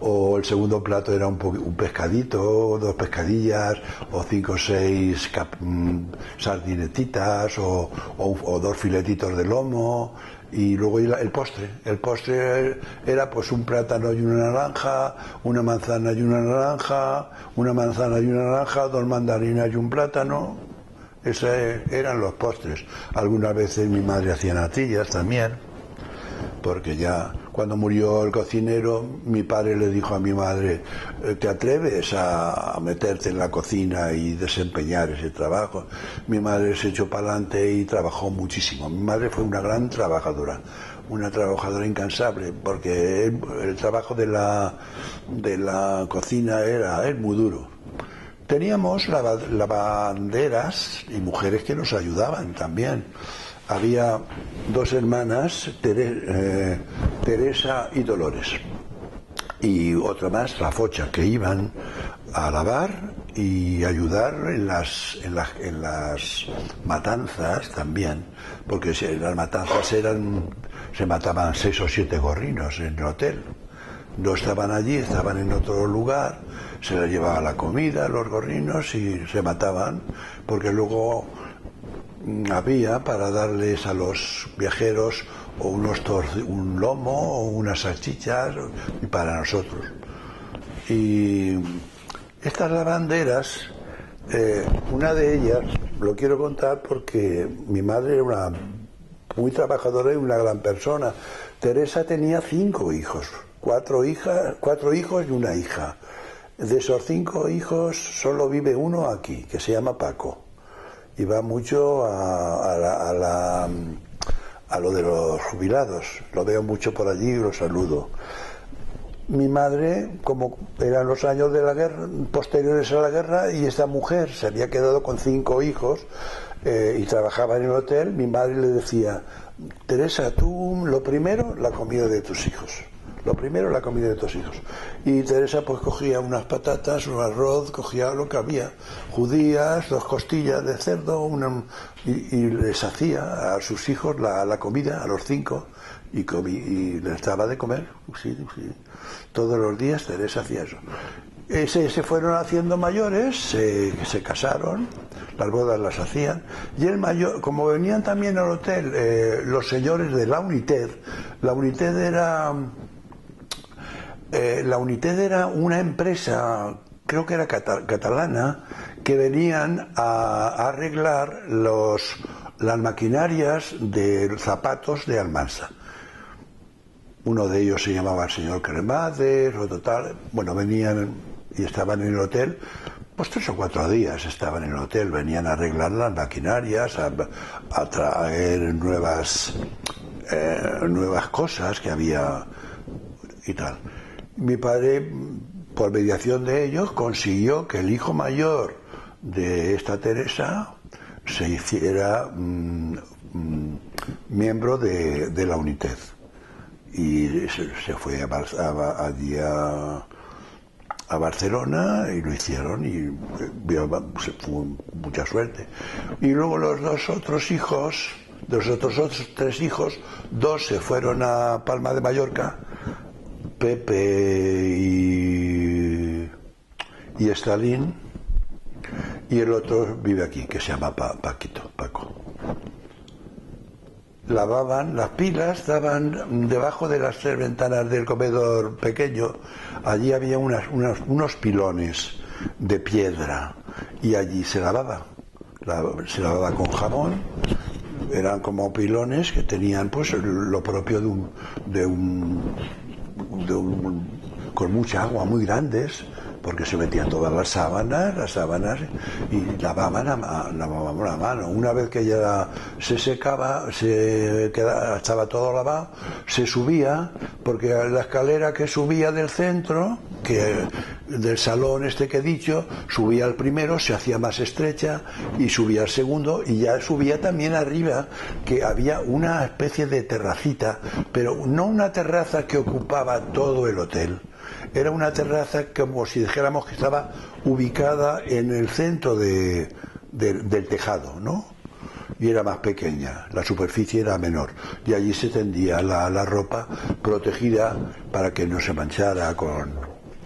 O el segundo plato era un pescadito, 2 pescadillas, o 5 o 6 sardinetitas, o 2 filetitos de lomo. Y luego el postre era pues un plátano y una naranja, una manzana y una naranja, 2 mandarinas y un plátano. Esos eran los postres. Algunas veces mi madre hacía natillas también. porque ya cuando murió el cocinero, mi padre le dijo a mi madre: ¿te atreves a meterte en la cocina y desempeñar ese trabajo? Mi madre se echó para adelante y trabajó muchísimo. Mi madre fue una gran trabajadora, una trabajadora incansable, porque el trabajo de la cocina es muy duro. Teníamos lavanderas y mujeres que nos ayudaban también. Había dos hermanas, Teresa y Dolores, y otra más, la Focha, que iban a lavar y ayudar en las matanzas también, porque las matanzas se mataban 6 o 7 gorrinos en el hotel. No estaban allí, estaban en otro lugar, se les llevaba la comida, los gorrinos, y se mataban, porque luego había para darles a los viajeros o un lomo o unas salchichas, y para nosotros. Y estas lavanderas, una de ellas, lo quiero contar porque mi madre era una muy trabajadora y una gran persona. Teresa tenía 5 hijos, 4 hijos y una hija. De esos 5 hijos solo vive uno aquí, que se llama Paco, y va mucho a lo de los jubilados. Lo veo mucho por allí y lo saludo. Mi madre, como eran los años de la guerra, posteriores a la guerra, y esta mujer se había quedado con 5 hijos y trabajaba en el hotel, mi madre le decía: Teresa, tú lo primero, la comida de tus hijos. Lo primero, la comida de tus hijos. Y Teresa pues cogía unas patatas, un arroz, cogía lo que había, judías, 2 costillas de cerdo, y les hacía a sus hijos la comida, a los 5, y les daba de comer. Sí. Todos los días Teresa hacía eso. Se fueron haciendo mayores, se casaron, las bodas las hacían, y el mayor, como venían también al hotel los señores de la United era una empresa, creo que era catalana, que venían a arreglar las maquinarias de zapatos de Almansa. Uno de ellos se llamaba el señor Cremades, otro tal. Bueno, venían y estaban en el hotel, pues 3 o 4 días estaban en el hotel, venían a arreglar las maquinarias, a traer nuevas cosas que había y tal. Mi padre, por mediación de ellos, consiguió que el hijo mayor de esta Teresa se hiciera miembro de la UNITED, y se fue allí a Barcelona y lo hicieron, y fue mucha suerte. Y luego los 2 otros hijos, de los otros 3 hijos, 2 se fueron a Palma de Mallorca, Pepe y Estalín, y el otro vive aquí, que se llama Paco. Lavaban las pilas, estaban debajo de las 3 ventanas del comedor pequeño. Allí había unos pilones de piedra, y allí se lavaba con jabón. Eran como pilones que tenían pues lo propio con mucha agua, muy grandes, porque se metían todas las sábanas, y lavaban la mano. Una vez que ya se secaba, estaba todo lavado, se subía, porque la escalera que subía del centro, del salón este que he dicho, subía al primero, se hacía más estrecha, y subía al segundo, y ya subía también arriba, que había una especie de terracita, pero no una terraza que ocupaba todo el hotel. Era una terraza como si dijéramos que estaba ubicada en el centro del tejado, ¿no? Y era más pequeña, la superficie era menor, y allí se tendía la ropa protegida para que no se manchara con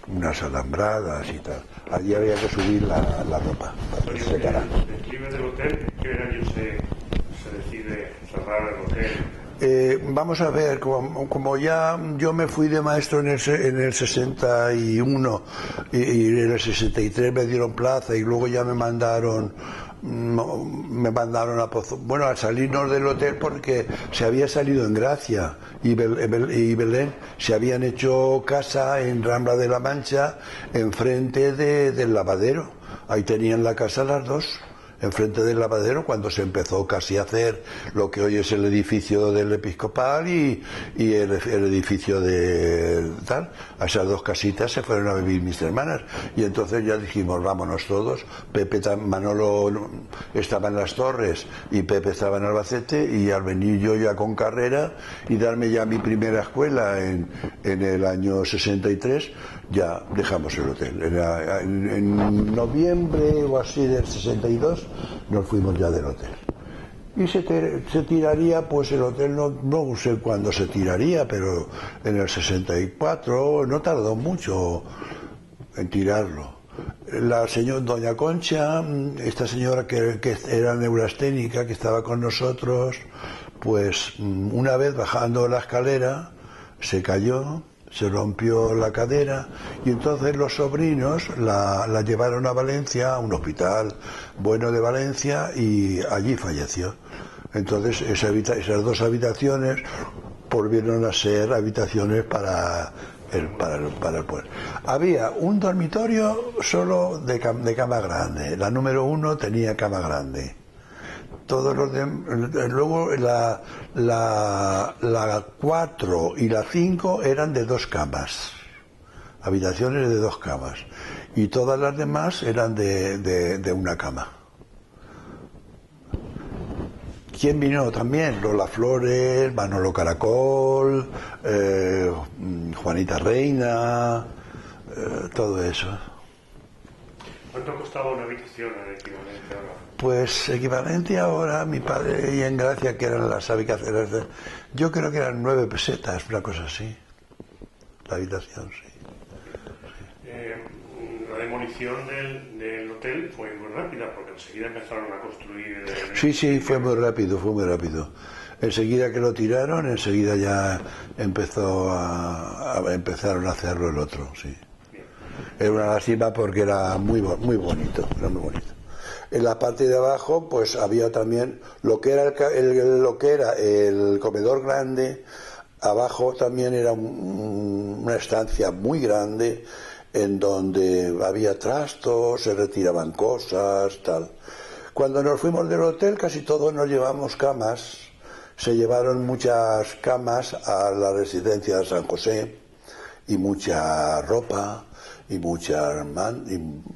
unas alambradas y tal. Allí había que subir la ropa para que se secara. ¿El declive del hotel, qué año se decide cerrar el hotel? Vamos a ver, como ya yo me fui de maestro en el 61, y en el 63 me dieron plaza, y luego ya me mandaron me mandaron a Pozo. Bueno, al salirnos del hotel, porque se había salido en Gracia y Belén, se habían hecho casa en Rambla de la Mancha, enfrente del lavadero. Ahí tenían la casa las dos, enfrente del lavadero, cuando se empezó casi a hacer lo que hoy es el edificio del Episcopal y el edificio de tal. A esas dos casitas se fueron a vivir mis hermanas, y entonces ya dijimos, vámonos todos. Manolo estaba en Las Torres y Pepe estaba en Albacete, y al venir yo ya con carrera y darme ya mi primera escuela en el año 63, ya dejamos el hotel. En noviembre o así del 62 nos fuimos ya del hotel. Y se tiraría, pues el hotel no sé cuándo se tiraría, pero en el 64 no tardó mucho en tirarlo. La señora doña Concha, esta señora que era neurasténica, que estaba con nosotros, pues una vez bajando la escalera se cayó, se rompió la cadera, y entonces los sobrinos la llevaron a Valencia, a un hospital bueno de Valencia, y allí falleció. Entonces esas dos habitaciones volvieron a ser habitaciones para el pueblo. Había un dormitorio solo de cama grande. La número 1 tenía cama grande. Todos los luego la 4 y la 5 eran de 2 camas, habitaciones de 2 camas, y todas las demás eran de una cama. ¿Quién vino también? Lola Flores, Manolo Caracol, Juanita Reina, todo eso. ¿Cuánto costaba una habitación en equivalente ahora? Pues equivalente ahora, mi padre y en Gracia, que eran las habitaciones, yo creo que eran 9 pesetas, una cosa así, la habitación, sí. La demolición del hotel fue muy rápida, porque enseguida empezaron a construir... Sí, fue muy rápido. Enseguida que lo tiraron, enseguida ya empezaron a hacerlo el otro, sí. Bien. Era una lástima porque era muy bonito, era muy bonito. En la parte de abajo, pues había también lo que era el comedor grande. Abajo también era una estancia muy grande en donde había trastos, se retiraban cosas, tal. Cuando nos fuimos del hotel, casi todos nos llevamos camas. Se llevaron muchas camas a la residencia de San José, y mucha ropa, y mucha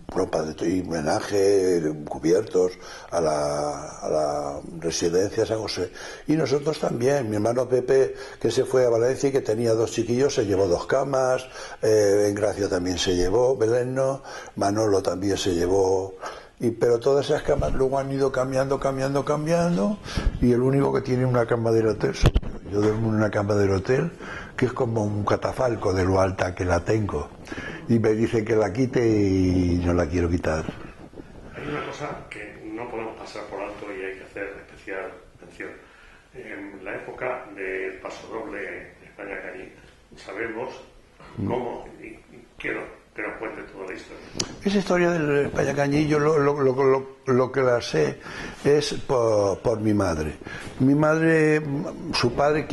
ropa de homenaje, cubiertos a la residencia de San José. Y nosotros también. Mi hermano Pepe, que se fue a Valencia y que tenía 2 chiquillos, se llevó 2 camas. En Gracia también se llevó, Belén no, Manolo también se llevó. Pero todas esas camas luego han ido cambiando, y el único que tiene una cama del hotel soy yo. Yo duermo en una cama del hotel que es como un catafalco de lo alta que la tengo, y me dicen que la quite y no la quiero quitar. Hay una cosa que no podemos pasar por alto y hay que hacer especial mención. En la época del pasodoble de España-Cañí sabemos cómo y quiero que nos cuente toda la historia. Esa historia del España-Cañí, yo lo que la sé es por mi madre. Mi madre, su padre,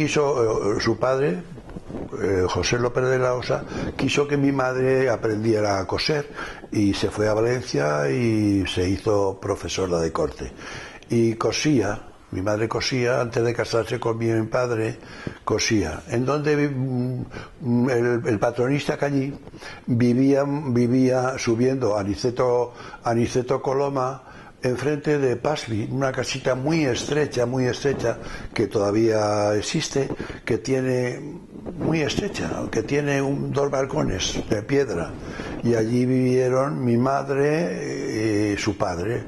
José López de la Osa, quiso que mi madre aprendiera a coser, y se fue a Valencia y se hizo profesora de corte. Y cosía. Mi madre cosía, antes de casarse con mi padre, cosía. En donde el patronista Cañí vivía subiendo Aniceto Coloma, enfrente de Pasvi, una casita muy estrecha, que todavía existe, que tiene 2 balcones de piedra. Y allí vivieron mi madre y su padre,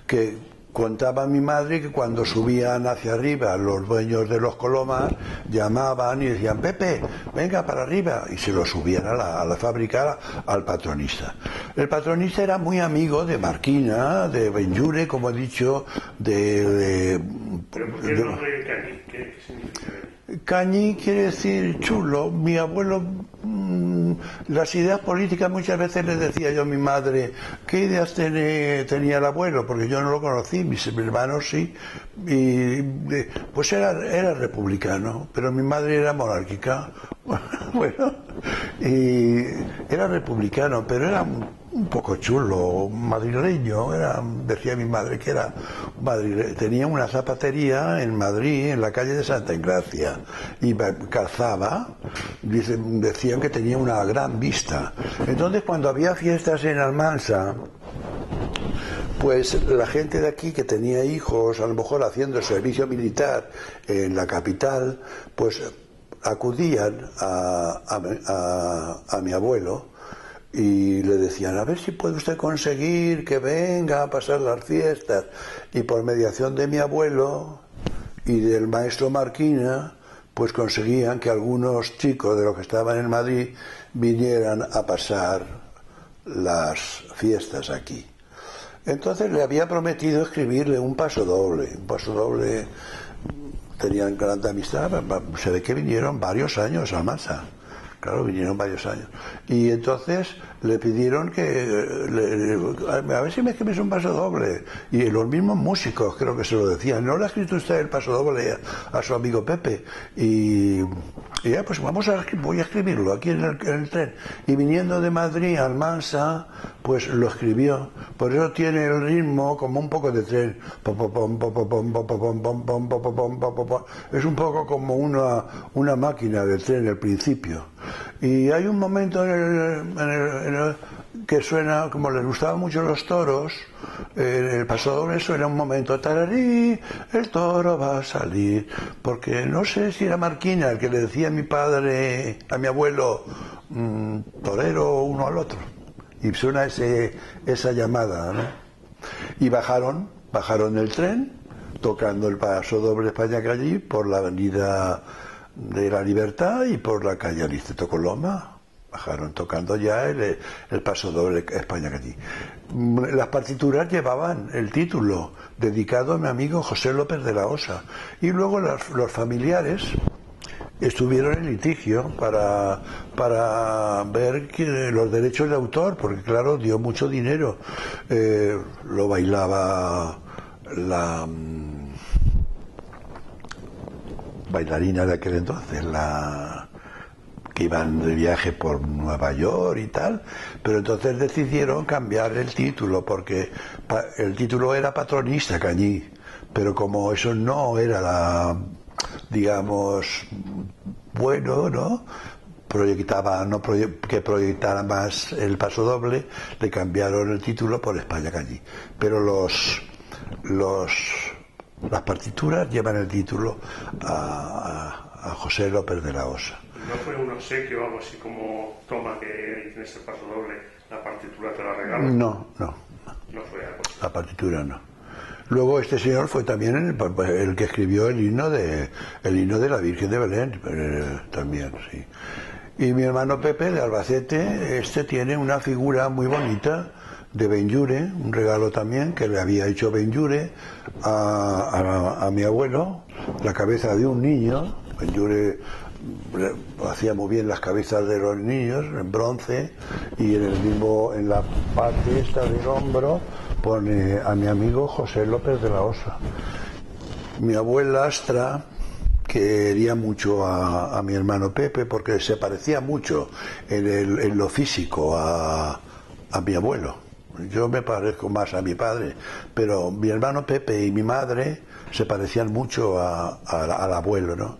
que contaba mi madre que cuando subían hacia arriba los dueños de los Colomas llamaban y decían: Pepe, venga para arriba, y se lo subían a la fábrica al patronista. El patronista era muy amigo de Marquina, de Benjure, como he dicho, ¿Pero por qué el nombre de Cañí? ¿Qué significa? Cañí quiere decir chulo. Mi abuelo las ideas políticas muchas veces le decía yo a mi madre, ¿qué ideas tenía el abuelo? Porque yo no lo conocí, mis hermanos sí, y pues era republicano, pero mi madre era monárquica. Bueno, y era republicano, pero era un poco chulo, madrileño, decía mi madre que era madrileño. Tenía una zapatería en Madrid, en la calle de Santa Engracia, y calzaba, decían que tenía una gran vista. Entonces, cuando había fiestas en Almansa, pues la gente de aquí que tenía hijos, a lo mejor haciendo el servicio militar en la capital, pues acudían a mi abuelo y le decían, a ver si puede usted conseguir que venga a pasar las fiestas. Y por mediación de mi abuelo y del maestro Marquina, pues conseguían que algunos chicos de los que estaban en Madrid vinieran a pasar las fiestas aquí. Entonces le había prometido escribirle un paso doble, tenían gran amistad, se ve que vinieron varios años a Almansa. Claro, vinieron varios años. Y entonces le pidieron a ver si me escribes un paso doble. Y los mismos músicos creo que se lo decían. ¿No le ha escrito usted el paso doble a su amigo Pepe? Y ya, pues voy a escribirlo aquí en el tren. Y viniendo de Madrid a Almansa, pues lo escribió. Por eso tiene el ritmo como un poco de tren. Es un poco como una máquina de tren al principio. Y hay un momento que suena, como les gustaban mucho los toros, el paso doble suena un momento, tararí, el toro va a salir, porque no sé si era Marquina el que le decía a mi padre, a mi abuelo, torero uno al otro, y suena esa llamada, ¿no? Y bajaron del tren, tocando el paso doble España-Calle por la avenida de la Libertad y por la calle Aniceto Coloma. Bajaron tocando ya el paso doble España-Calle. Las partituras llevaban el título dedicado a mi amigo José López de la Osa, y luego los familiares estuvieron en litigio para ver los derechos de autor, porque claro, dio mucho dinero. Lo bailaba la bailarina de aquel entonces, que iban de viaje por Nueva York y tal, pero entonces decidieron cambiar el título, porque el título era Patronista Cañí, pero como eso no era digamos, bueno, ¿no? Que proyectara más el paso doble, le cambiaron el título por España Cañí. Pero las partituras llevan el título a José López de la Osa. ¿No fue un obsequio o algo así como, toma, que en este paso doble la partitura te la regalo? No. No fue algo así. La partitura no. Luego este señor fue también el que escribió el himno de la Virgen de Belén, también, sí. Y mi hermano Pepe de Albacete, tiene una figura muy bonita de Benlliure, un regalo también que le había hecho Benlliure a mi abuelo, la cabeza de un niño. Benlliure hacía muy bien las cabezas de los niños en bronce, y en la parte esta del hombro pone a mi amigo José López de la Osa. Mi abuela Astra quería mucho a mi hermano Pepe porque se parecía mucho en lo físico a mi abuelo. Yo me parezco más a mi padre, pero mi hermano Pepe y mi madre se parecían mucho al abuelo, ¿no?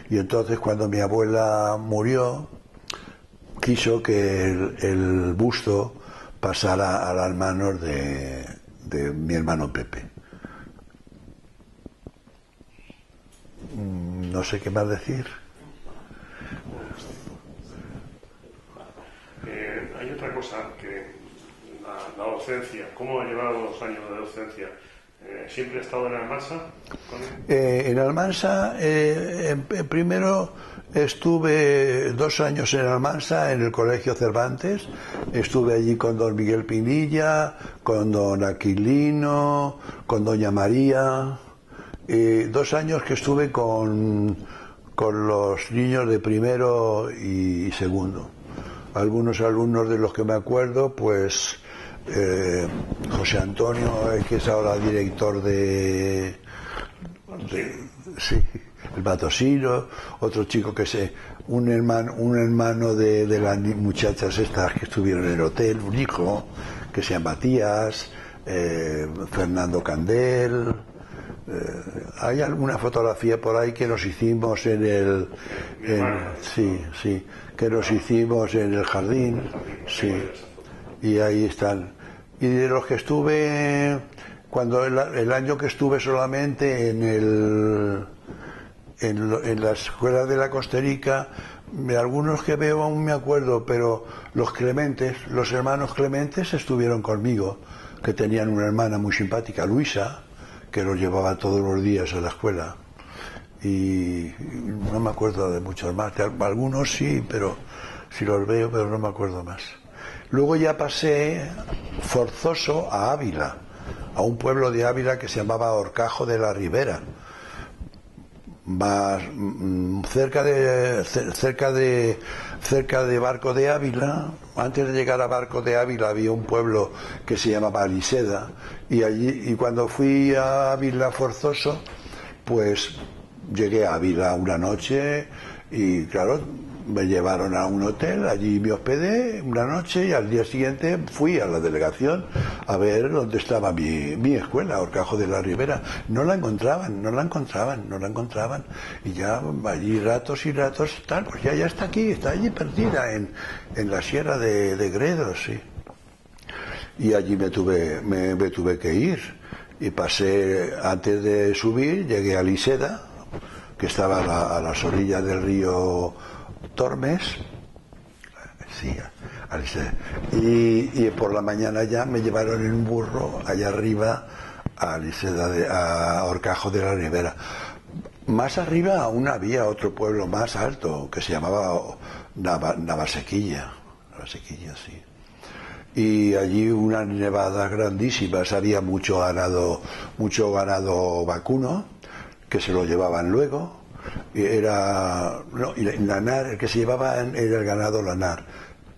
Y entonces cuando mi abuela murió, quiso que el busto pasara a las manos de mi hermano Pepe. No sé qué más decir. Hay otra cosa, que la docencia. ¿Cómo ha llevado los años de docencia? ¿Siempre ha estado en Almansa? En Almansa, primero estuve 2 años en Almansa, en el Colegio Cervantes. Estuve allí con don Miguel Pinilla, con don Aquilino, con doña María. 2 años que estuve con los niños de primero y segundo. algunos alumnos de los que me acuerdo, pues José Antonio, que es ahora director de sí, el Matosino, otro chico que un hermano de las muchachas estas que estuvieron en el hotel, un hijo que se llama Matías, Fernando Candel. Hay alguna fotografía por ahí que nos hicimos que nos hicimos en el jardín, sí, y ahí están. Y de los que estuve, cuando el año que estuve solamente en la escuela de la Costerica, de algunos que veo aún me acuerdo, pero los hermanos Clementes estuvieron conmigo, que tenían una hermana muy simpática, Luisa, que los llevaba todos los días a la escuela, y no me acuerdo de muchos más, de algunos sí, pero si los veo, pero no me acuerdo más. Luego ya pasé forzoso a Ávila, a un pueblo de Ávila que se llamaba Horcajo de la Ribera, más cerca de Barco de Ávila. Antes de llegar a Barco de Ávila había un pueblo que se llamaba Aliseda, y cuando fui a Ávila forzoso, pues llegué a Ávila una noche y claro, me llevaron a un hotel, allí me hospedé una noche y al día siguiente fui a la delegación a ver dónde estaba mi escuela, Horcajo de la Ribera. No la encontraban, y ya allí ratos y ratos, tal, pues ya está aquí, está allí perdida en la sierra de Gredos, sí. Y allí me tuve que ir, y pasé, antes de subir, llegué a Liseda, que estaba a las orillas del río Tormes, sí, y por la mañana ya me llevaron en un burro allá arriba a a Horcajo de la Ribera. Más arriba aún había otro pueblo más alto que se llamaba Navasequilla, sí. Y allí unas nevadas grandísimas, había mucho ganado vacuno que se lo llevaban luego. Y lanar, el que se llevaban era el ganado lanar,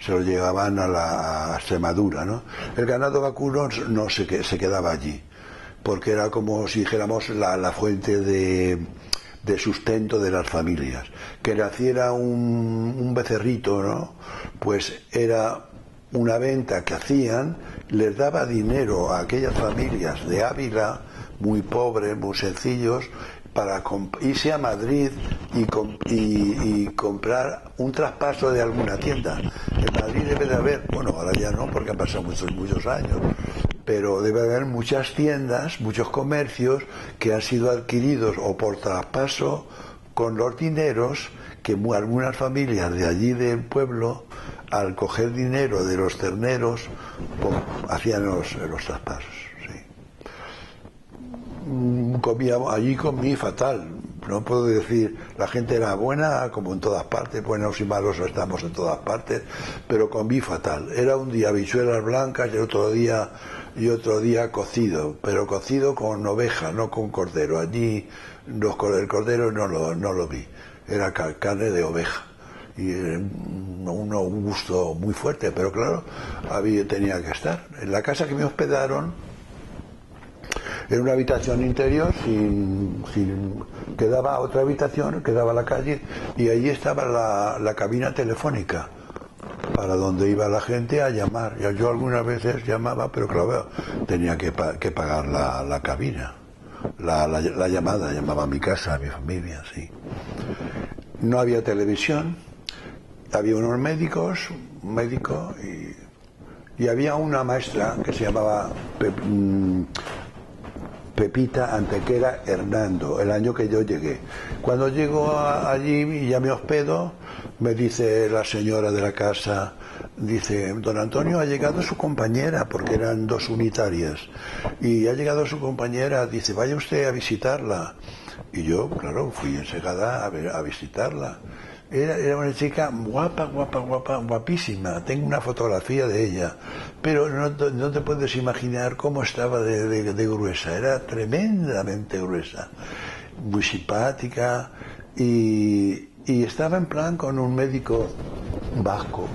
se lo llevaban a Extremadura, ¿no? El ganado vacuno no se quedaba allí, porque era como si dijéramos la fuente de sustento de las familias. Que naciera un becerrito, ¿no? Pues era una venta que hacían, les daba dinero a aquellas familias de Ávila, muy pobres, muy sencillos, para irse a Madrid y comprar un traspaso de alguna tienda. En Madrid debe de haber, bueno, ahora ya no, porque han pasado muchos años, pero debe de haber muchas tiendas, muchos comercios que han sido adquiridos o por traspaso con los dineros que algunas familias de allí del pueblo, al coger dinero de los terneros, hacían los traspasos. Allí comí fatal, no puedo decir, la gente era buena como en todas partes, buenos y malos estamos en todas partes, pero comí fatal. Era un día habichuelas blancas y otro día cocido, pero cocido con oveja, no con cordero. Allí el cordero no lo vi, era carne de oveja, y un gusto muy fuerte, pero claro, tenía que estar. En la casa que me hospedaron era una habitación interior que daba a otra habitación, que daba a la calle, y allí estaba la cabina telefónica para donde iba la gente a llamar. Yo algunas veces llamaba, pero claro, tenía que pagar la cabina, la llamada, llamaba a mi casa, a mi familia, sí. No había televisión, había unos médicos, un médico, y había una maestra que se llamaba Pepita Antequera Hernando, el año que yo llegué. Cuando llego allí y ya me hospedo, me dice la señora de la casa, dice, don Antonio, ha llegado su compañera, porque eran 2 unitarias, y ha llegado su compañera, dice, vaya usted a visitarla. Y yo, claro, fui enseguida a visitarla. Era una chica guapísima. Tengo una fotografía de ella, pero no te puedes imaginar cómo estaba de gruesa. Era tremendamente gruesa, muy simpática, y estaba en plan con un médico vasco,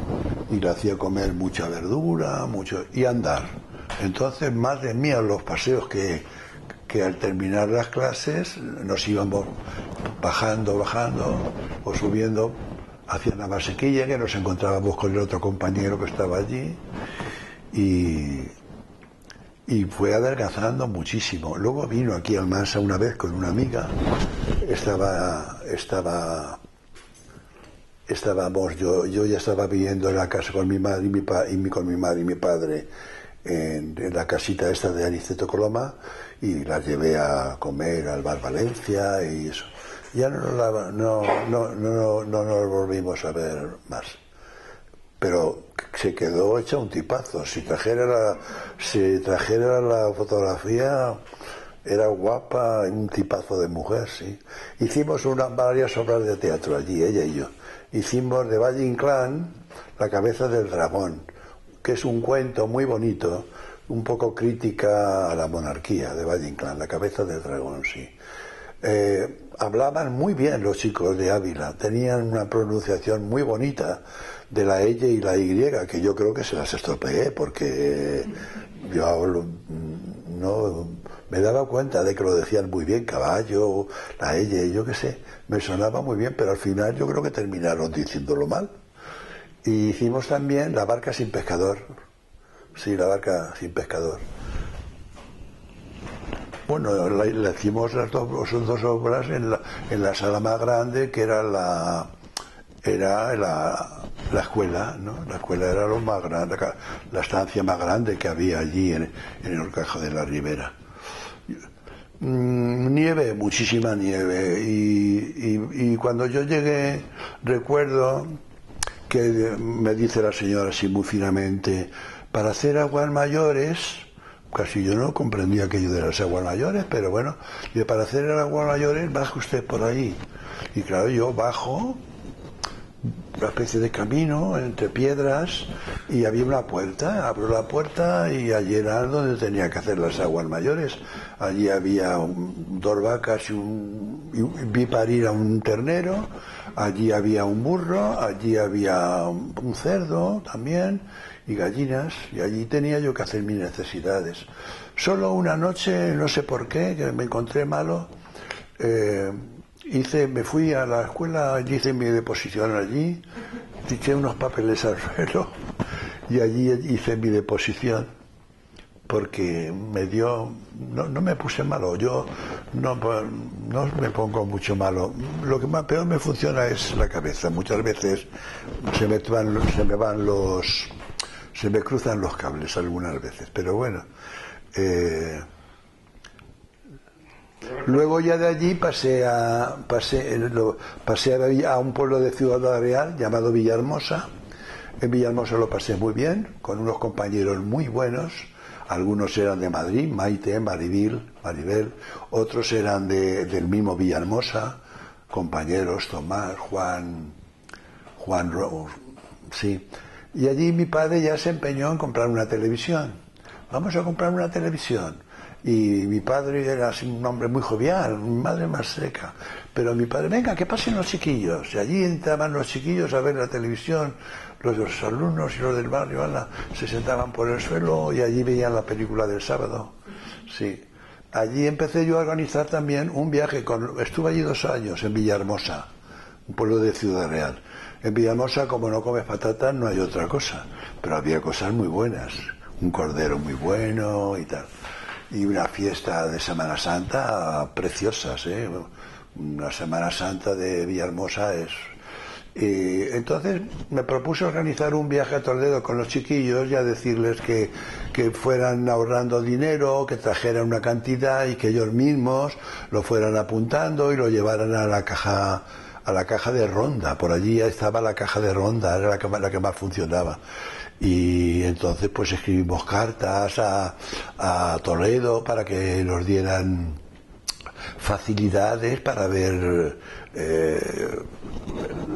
y le hacía comer mucha verdura, y andar. Entonces, madre mía, los paseos que al terminar las clases nos íbamos bajando o subiendo hacia la Masequilla, que nos encontrábamos con el otro compañero que estaba allí, y fue adelgazando muchísimo. Luego vino aquí a Almansa una vez con una amiga. Estábamos, yo ya estaba viviendo en la casa con mi madre con mi madre y mi padre en la casita esta de Aniceto Coloma, y la llevé a comer al Bar Valencia y eso. Ya no nos volvimos a ver más. Pero se quedó hecha un tipazo. Si trajera la fotografía, era guapa, un tipazo de mujer, sí. Hicimos varias obras de teatro allí, ella y yo. Hicimos de Valle Inclán La cabeza del dragón, que es un cuento muy bonito, un poco crítica a la monarquía, de Valle Inclán, La cabeza del dragón, sí. Hablaban muy bien los chicos de Ávila, tenían una pronunciación muy bonita de la L y la Y, que yo creo que se las estropeé, porque yo no me daba cuenta de que lo decían muy bien, caballo, la L, yo qué sé, me sonaba muy bien, pero al final yo creo que terminaron diciéndolo mal. Y hicimos también La barca sin pescador, sí, La barca sin pescador. Bueno, le hicimos las dos obras en la sala más grande, que era la escuela, ¿no? La escuela era lo más grande, la estancia más grande que había allí en el Horcajo de la Ribera. Nieve, muchísima nieve, y cuando yo llegué, recuerdo que me dice la señora así muy finamente, para hacer aguas mayores, casi yo no comprendía aquello de las aguas mayores, pero bueno, y para hacer aguas mayores baje usted por ahí. Y claro, yo bajo una especie de camino entre piedras y había una puerta, abro la puerta y allí era donde tenía que hacer las aguas mayores. Allí había dos vacas y vi parir a un ternero, allí había un burro, allí había un cerdo también y gallinas, y allí tenía yo que hacer mis necesidades. Solo una noche, no sé por qué, que me encontré malo, me fui a la escuela, hice mi deposición allí, eché unos papeles al suelo y allí hice mi deposición, porque me dio, no me puse malo, yo no me pongo mucho malo. Lo que más peor me funciona es la cabeza. Muchas veces se me cruzan los cables algunas veces, pero bueno. Luego ya de allí pasé a un pueblo de Ciudad Real llamado Villahermosa. En Villahermosa lo pasé muy bien, con unos compañeros muy buenos. Algunos eran de Madrid, Maite, Maribel, otros eran del mismo Villahermosa, compañeros, Tomás, Juan, sí. Y allí mi padre ya se empeñó en comprar una televisión. Vamos a comprar una televisión. Y mi padre era así un hombre muy jovial, mi madre más seca. Pero mi padre, venga, que pasen los chiquillos. Y allí entraban los chiquillos a ver la televisión, los alumnos y los del barrio, se sentaban por el suelo y allí veían la película del sábado. Sí. Allí empecé yo a organizar también un viaje, estuve allí 2 años en Villahermosa, un pueblo de Ciudad Real. En Villahermosa, como no comes patatas, no hay otra cosa, pero había cosas muy buenas, un cordero muy bueno y tal. Y una fiesta de Semana Santa preciosas, ¿eh? Una Semana Santa de Villahermosa es... entonces me propuse organizar un viaje a Toledo con los chiquillos y a decirles que fueran ahorrando dinero, que trajeran una cantidad y que ellos mismos lo fueran apuntando y lo llevaran a la caja de Ronda. Por allí estaba la caja de Ronda, era la que más funcionaba. Y entonces pues escribimos cartas a Toledo para que nos dieran facilidades para ver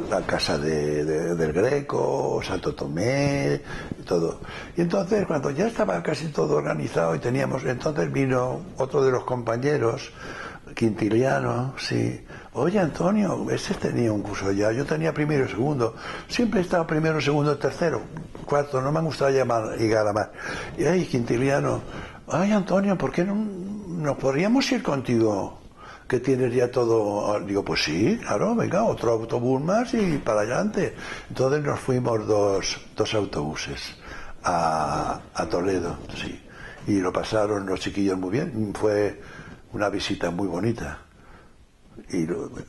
la casa del Greco, Santo Tomé, y todo. Y entonces cuando ya estaba casi todo organizado y entonces vino otro de los compañeros, Quintiliano, sí. Oye, Antonio, ese tenía un curso ya. Yo tenía primero y segundo. Siempre he estado primero, segundo, tercero, cuarto. No me ha gustado llegar a más. Y ay, Quintiliano, ay, Antonio, ¿por qué no nos podríamos ir contigo? Que tienes ya todo. Digo, pues sí, claro, venga, otro autobús más y para adelante. Entonces nos fuimos dos autobuses a Toledo, sí. Y lo pasaron los chiquillos muy bien. Fue una visita muy bonita. Y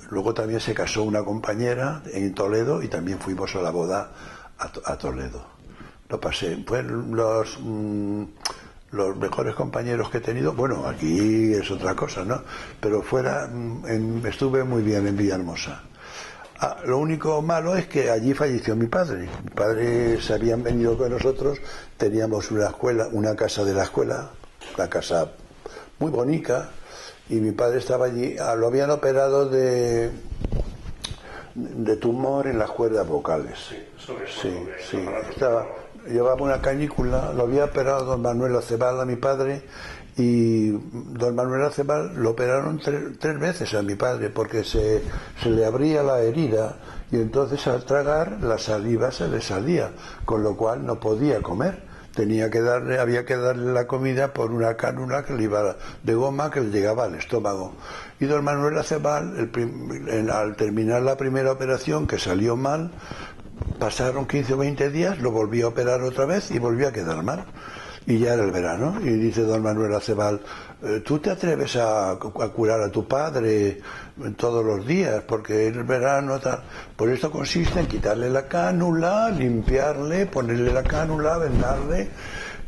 luego también se casó una compañera en Toledo y también fuimos a la boda a Toledo. Lo pasé. Fueron los mejores compañeros que he tenido. Bueno, aquí es otra cosa, ¿no? Pero estuve muy bien en Villahermosa. Lo único malo es que allí falleció mi padre. Mi padre se habían venido con nosotros, teníamos una casa de la escuela, una casa muy bonita, y mi padre estaba allí. Lo habían operado de tumor en las cuerdas vocales. Sí. Llevaba una canícula, lo había operado don Manuel Acebal a mi padre, y don Manuel Acebal lo operaron tres veces a mi padre porque se le abría la herida y entonces al tragar la saliva se le salía, con lo cual no podía comer. Había que darle la comida por una cánula que le iba de goma que le llegaba al estómago. Y don Manuel Acebal, al terminar la primera operación, que salió mal, pasaron 15 o 20 días, lo volví a operar otra vez y volvió a quedar mal. Y ya era el verano, y dice don Manuel Acebal, ¿tú te atreves a curar a tu padre todos los días? Porque es el verano, tal. Pues esto consiste en quitarle la cánula, limpiarle, ponerle la cánula, vendarle.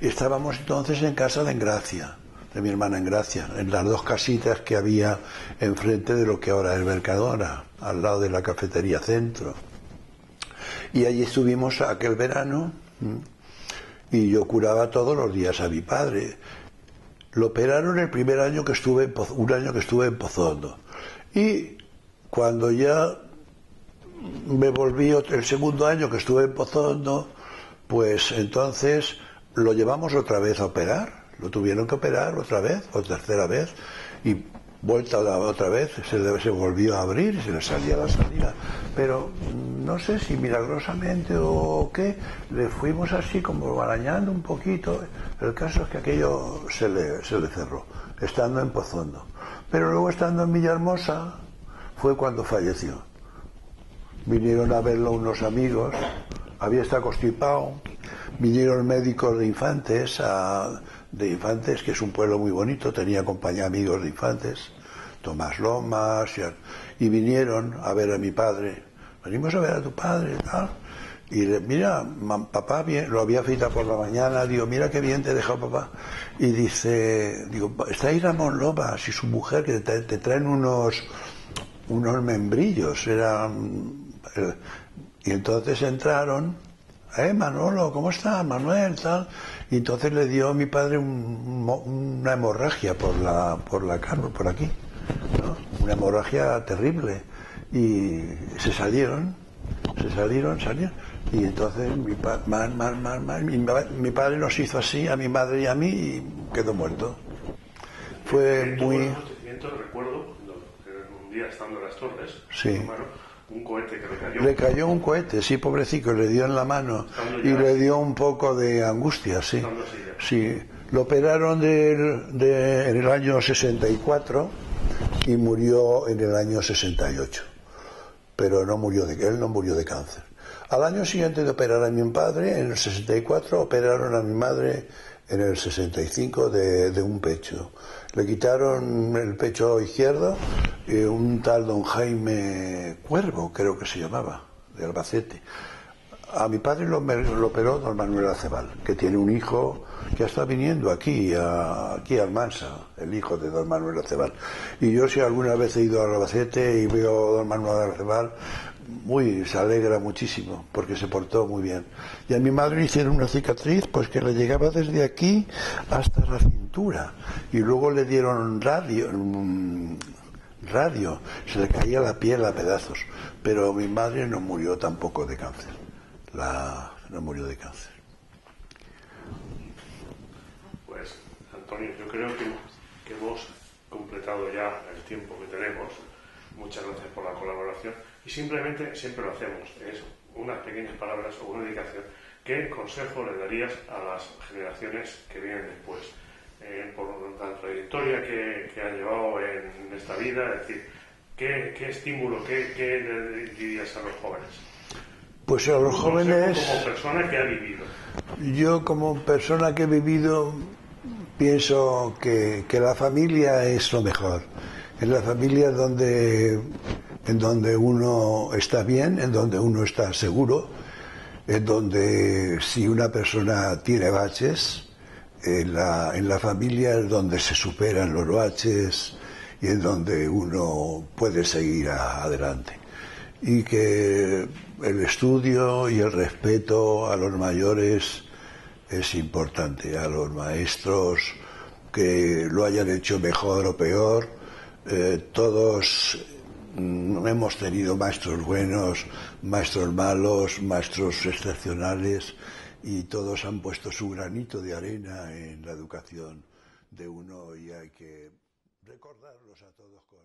Y estábamos entonces en casa de Engracia, de mi hermana Engracia, en las dos casitas que había enfrente de lo que ahora es Mercadona, al lado de la cafetería Centro. Y allí estuvimos aquel verano. Y yo curaba todos los días a mi padre. Lo operaron el primer año que estuve en Pozondo. Y cuando ya me volví el segundo año que estuve en Pozondo, pues entonces lo llevamos otra vez a operar. Lo tuvieron que operar otra vez, o tercera vez, y vuelta otra vez, se volvió a abrir y se le salía la salida. Pero no sé si milagrosamente o qué, le fuimos así como arañando un poquito. El caso es que aquello se le cerró, estando en Pozondo. Pero luego, estando en Villahermosa, fue cuando falleció. Vinieron a verlo unos amigos, había estado constipado, vinieron médicos de Infantes, que es un pueblo muy bonito, tenía amigos de Infantes, Tomás Lomas, y vinieron a ver a mi padre. Venimos a ver a tu padre, tal. Y mira, papá, bien, lo había citado por la mañana, digo, mira qué bien te he dejado, papá. Y digo, está ahí Ramón Lomas y su mujer, que te traen unos membrillos, y entonces entraron, Manolo, ¿cómo está, Manuel, tal? Y entonces le dio a mi padre una hemorragia por la carne, por aquí, ¿no? Una hemorragia terrible. Y salieron. Y entonces mi padre nos hizo así a mi madre y a mí y quedó muerto. Fue muy... Recuerdo un día estando en las Torres, sí. Un cohete que le cayó. Le cayó un cohete, sí, pobrecito, le dio en la mano y le dio un poco de angustia, sí. Sí, lo operaron en el año 64 y murió en el año 68. Pero él no murió de cáncer. Al año siguiente de operar a mi padre, en el 64, operaron a mi madre en el 65 de un pecho. Le quitaron el pecho izquierdo, un tal don Jaime Cuervo, creo que se llamaba, de Albacete. A mi padre lo operó don Manuel Acebal, que tiene un hijo que está viniendo aquí a Almansa, el hijo de don Manuel Acebal. Y yo, si alguna vez he ido a Albacete y veo a don Manuel Acebal, se alegra muchísimo, porque se portó muy bien. Y a mi madre le hicieron una cicatriz, pues que le llegaba desde aquí hasta la cintura. Y luego le dieron radio, se le caía la piel a pedazos. Pero mi madre no murió tampoco de cáncer. No murió de cáncer. Pues, Antonio, yo creo que vos completáis respetado ya el tiempo que tenemos. Muchas gracias por la colaboración. Y simplemente, siempre lo hacemos, es unas pequeñas palabras o una indicación. ¿Qué consejo le darías a las generaciones que vienen después? Por la trayectoria que han llevado en esta vida, es decir, ¿qué estímulo, qué le dirías a los jóvenes? Pues a los jóvenes... Como persona que ha vivido. Yo como persona que he vivido pienso que la familia es lo mejor. En la familia en donde uno está bien, en donde uno está seguro, en donde si una persona tiene baches, en la familia es donde se superan los baches y en donde uno puede seguir adelante. Y que el estudio y el respeto a los mayores es importante, a los maestros, que lo hayan hecho mejor o peor. Todos hemos tenido maestros buenos, maestros malos, maestros excepcionales, y todos han puesto su granito de arena en la educación de uno, y hay que recordarlos a todos con